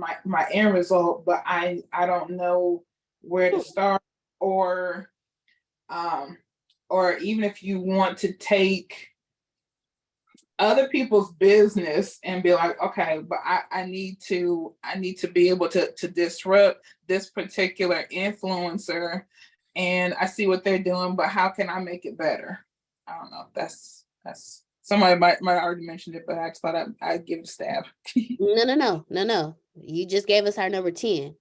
result, but I don't know where to start, or even if you want to take other people's business and be like, okay, but I need to be able to disrupt this particular influencer, and I see what they're doing, but how can I make it better? I don't know. That's somebody might already mentioned it, but I just thought I'd give it a stab. No. You just gave us our number 10.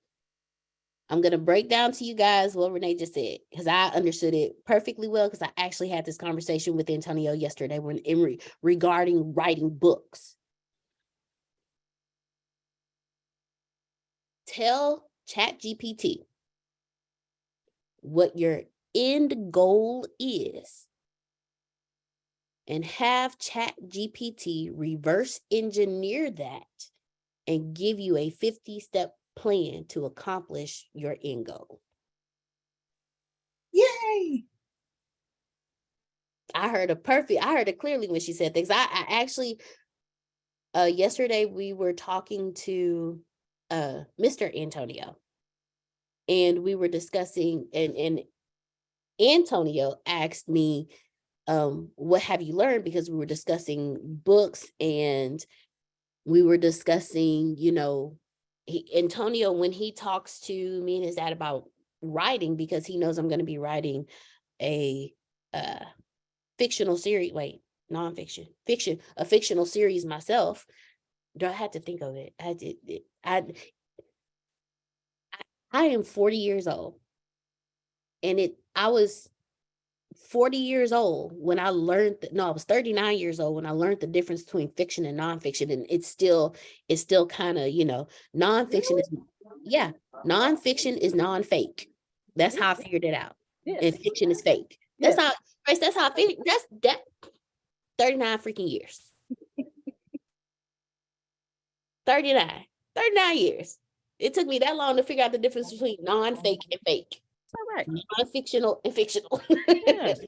I'm going to break down to you guys what Renee just said, because I understood it perfectly well, because I actually had this conversation with Antonio yesterday regarding writing books. Tell ChatGPT what your end goal is, and have ChatGPT reverse engineer that and give you a 50-step plan to accomplish your end goal. Yay! I heard it clearly when she said things. I actually, yesterday we were talking to Mr. Antonio, and we were discussing, and Antonio asked me, what have you learned? Because we were discussing books, and we were discussing, Antonio, when he talks to me and his dad about writing, because he knows I'm going to be writing a fictional series, nonfiction, a fictional series myself. I had to think of it. I am 40 years old, and I was 40 years old when I learned I was 39 years old when I learned the difference between fiction and nonfiction. And it's still kind of, nonfiction is, nonfiction is non-fake. That's how I figured it out. Yes. And fiction is fake. That's how I figured. That 39 freaking years. 39 years. It took me that long to figure out the difference between non-fake and fake. All right. Non-fictional and fictional. Yes.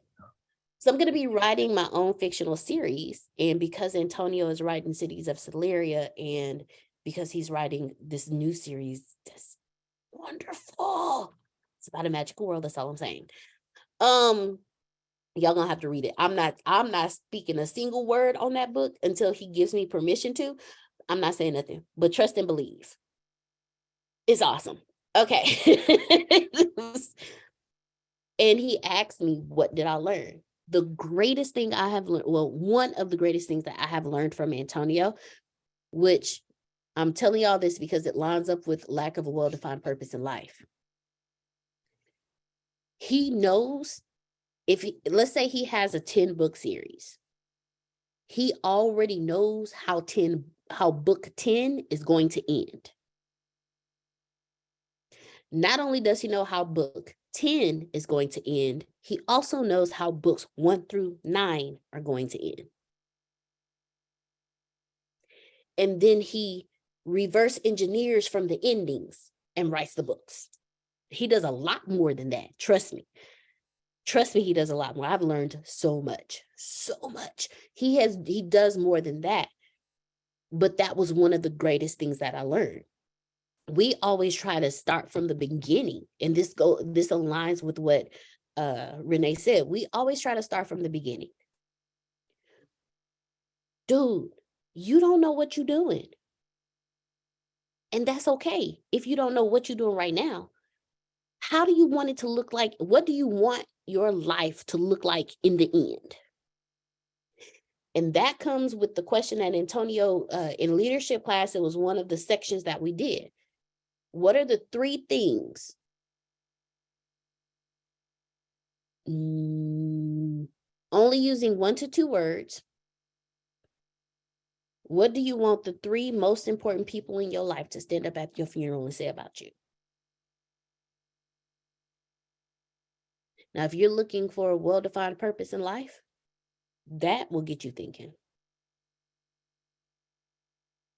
So I'm going to be writing my own fictional series. And because Antonio is writing Cities of Celeria, and because he's writing this new series that's wonderful, it's about a magical world. That's all I'm saying. Y'all gonna have to read it. I'm not speaking a single word on that book until he gives me permission to. I'm not saying nothing, but trust and believe. It's awesome. Okay. And he asked me, what did I learn? The greatest thing I have learned, one of the greatest things that I have learned from Antonio, which I'm telling y'all this because it lines up with lack of a well-defined purpose in life. He knows let's say he has a 10-book series. He already knows how book 10 is going to end. Not only does he know how book 10 is going to end, he also knows how books 1 through 9 are going to end. And then he reverse engineers from the endings and writes the books. He does a lot more than that. Trust me. He does a lot more. I've learned so much. He does more than that. But that was one of the greatest things that I learned. We always try to start from the beginning. And this aligns with what Renee said. We always try to start from the beginning. Dude, you don't know what you're doing. And that's okay. If you don't know what you're doing right now, how do you want it to look like? What do you want your life to look like in the end? And that comes with the question that Antonio, in leadership class, it was one of the sections that we did. What are the 3 things? Only using 1 to 2 words. What do you want the 3 most important people in your life to stand up at your funeral and say about you? Now, if you're looking for a well-defined purpose in life, that will get you thinking.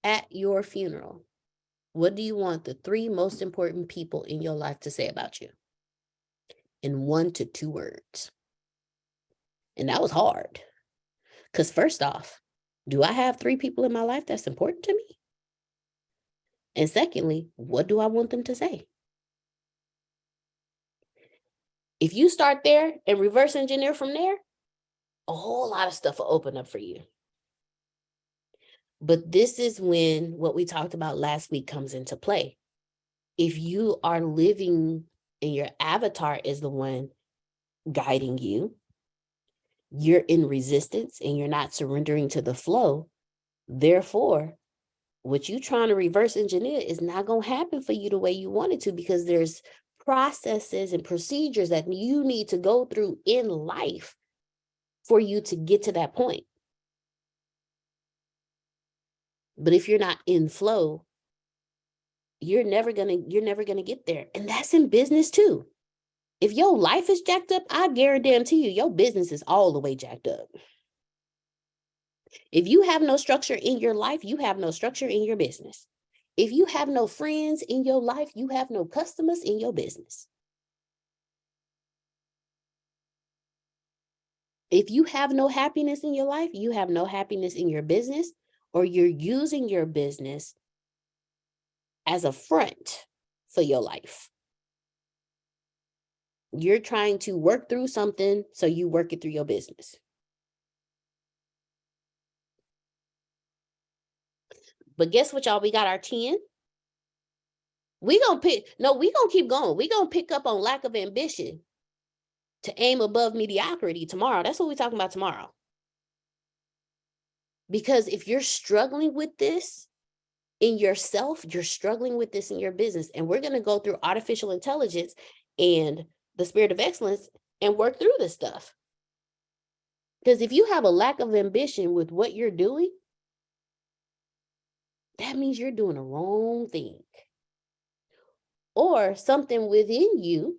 At your funeral, what do you want the 3 most important people in your life to say about you? in 1 to 2 words. And that was hard. Because first off, do I have 3 people in my life that's important to me? And secondly, what do I want them to say? If you start there and reverse engineer from there, a whole lot of stuff will open up for you. But this is when what we talked about last week comes into play. If you are living and your avatar is the one guiding you, you're in resistance and you're not surrendering to the flow. Therefore, what you trying to reverse engineer is not going to happen for you the way you want it to, because there's processes and procedures that you need to go through in life for you to get to that point. But if you're not in flow, you're never gonna get there. And that's in business too. If your life is jacked up, I guarantee you, your business is all the way jacked up. If you have no structure in your life, you have no structure in your business. If you have no friends in your life, you have no customers in your business. If you have no happiness in your life, you have no happiness in your business, or you're using your business as a front for your life. You're trying to work through something, so you work it through your business. But guess what, y'all? We got our 10. We gonna keep going. We gonna pick up on lack of ambition to aim above mediocrity tomorrow. That's what we're talking about tomorrow. Because if you're struggling with this in yourself, you're struggling with this in your business. And we're gonna go through artificial intelligence and the spirit of excellence and work through this stuff. Because if you have a lack of ambition with what you're doing, that means you're doing the wrong thing. Or something within you,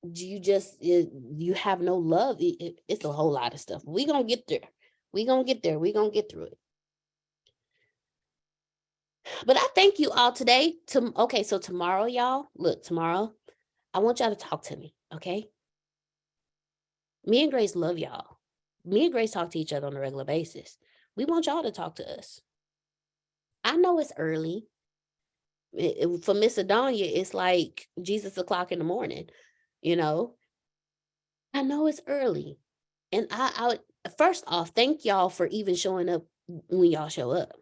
you have no love. It's a whole lot of stuff. We're going to get there. We're going to get there. We're going to get through it. But I thank you all today. Okay, so tomorrow, y'all, look, tomorrow, I want y'all to talk to me, okay? Me and Grace love y'all. Me and Grace talk to each other on a regular basis. We want y'all to talk to us. I know it's early. For Miss Adonia, it's like Jesus o'clock in the morning, you know? I know it's early. And I first off, thank y'all for even showing up when y'all show up.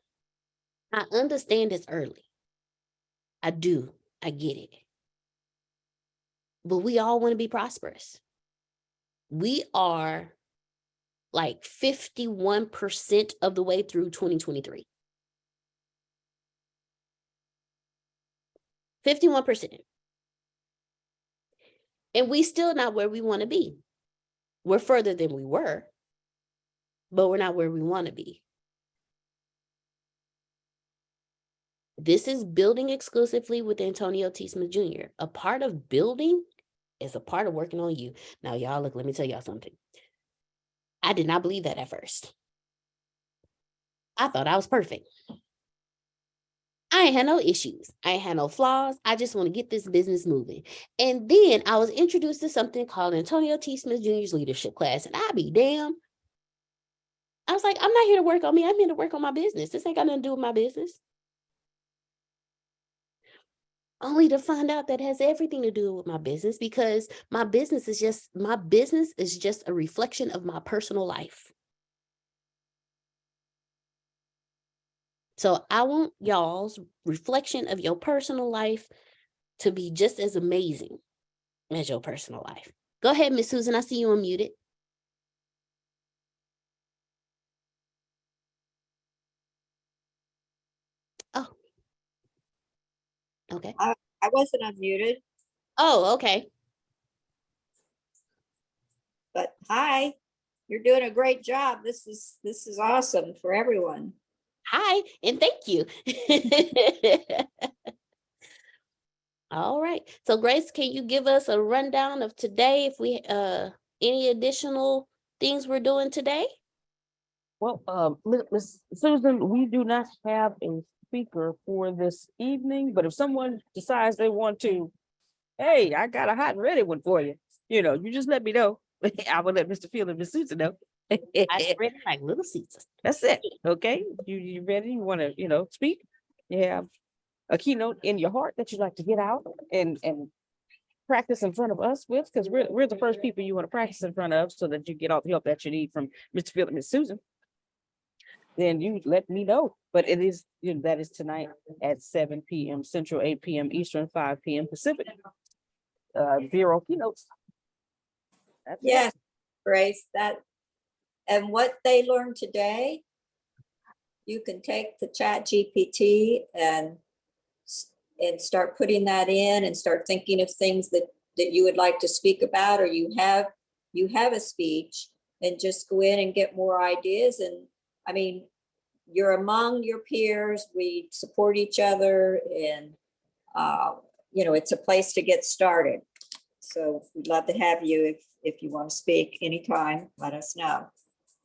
I understand it's early. I do. I get it. But we all want to be prosperous. We are like 51% of the way through 2023. 51%. And we still not where we want to be. We're further than we were, but we're not where we want to be. This is building exclusively with Antonio T. Smith Jr. A part of building is a part of working on you. Now, y'all, look, let me tell y'all something. I did not believe that at first. I thought I was perfect. I ain't had no issues. I ain't had no flaws. I just want to get this business moving. And then I was introduced to something called Antonio T. Smith Jr.'s leadership class. And I be damn. I was like, I'm not here to work on me. I'm here to work on my business. This ain't got nothing to do with my business. Only to find out that it has everything to do with my business, because my business is just a reflection of my personal life. So I want y'all's reflection of your personal life to be just as amazing as your personal life. Go ahead, Miss Susan. I see you unmuted. Oh. Okay. I wasn't unmuted, Oh, okay. but hi, you're doing a great job. This is awesome for everyone. Hi, and thank you. All right. So Grace, can you give us a rundown of today, if we any additional things we're doing today? Well, Miss Susan, we do not have a speaker for this evening, but if someone decides they want to hey, I got a hot and ready one for you. You just let me know. I will let Mr. Field and Miss Susan know. I read like Little Caesar. That's it. Okay. You ready? You want to, speak? You have a keynote in your heart that you'd like to get out and practice in front of us with, because we're the first people you want to practice in front of so that you get all the help that you need from Mr. Field and Miss Susan. Then you let me know. But it is, that is tonight at 7 p.m. Central, 8 p.m. Eastern, 5 p.m. Pacific. Bureau keynotes. That's it. Yes, Grace, and what they learned today, you can take the ChatGPT and start putting that in and start thinking of things that you would like to speak about, or you have a speech, and just go in and get more ideas. And I mean, you're among your peers, we support each other, and it's a place to get started. So we'd love to have you if you want to speak anytime, let us know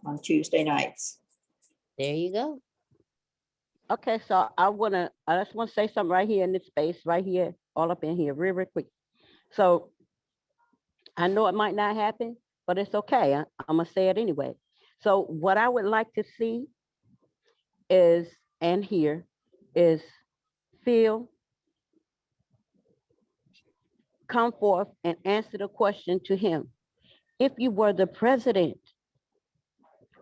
on Tuesday nights. There you go. Okay, so I just want to say something right here in this space, right here, all up in here, real quick. So I know it might not happen, but it's okay. I'm gonna say it anyway. So what I would like to see is, and hear, is Phil come forth and answer the question to him. If you were the president,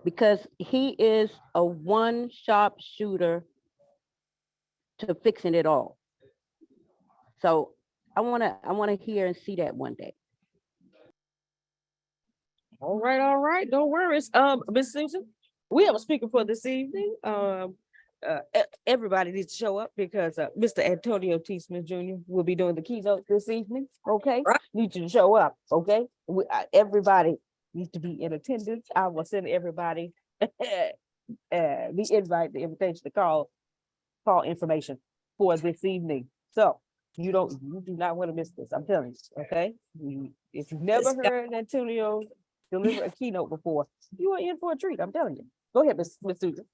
because he is a one sharp shooter to fixing it all. So I wanna hear and see that one day. All right. Don't worry. Miss Susan, we have a speaker for this evening. Everybody needs to show up because Mr. Antonio T. Smith Jr. will be doing the keynote this evening. Okay, Right. need you to show up. Okay, everybody needs to be in attendance. I will send everybody the invite, the invitation to call information for this evening. So you do not want to miss this. I'm telling you. Okay, if you've never heard Antonio deliver a keynote before, you are in for a treat. I'm telling you. Go ahead, Miss Susan.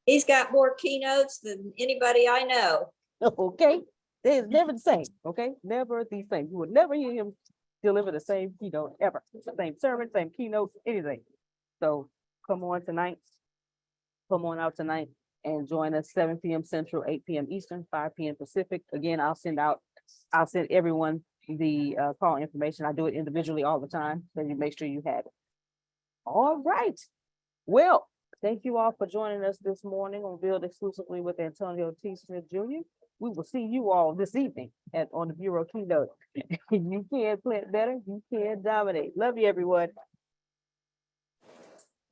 He's got more keynotes than anybody I know. Okay, they're never the same. Okay, never the same. You would never hear him deliver the same keynote ever. Same sermon, same keynote, anything. So come on tonight. Come on out tonight and join us 7 p.m. Central, 8 p.m. Eastern, 5 p.m. Pacific. Again, I'll send everyone the call information. I do it individually all the time, so you make sure you have it. All right. Well, thank you all for joining us this morning on Build Exclusively with Antonio T. Smith Jr. We will see you all this evening on the Bureau keynote. You can plant better, you can dominate. Love you, everyone.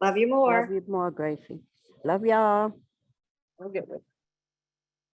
Love you more. Love you more, Gracie. Love y'all. I'll get with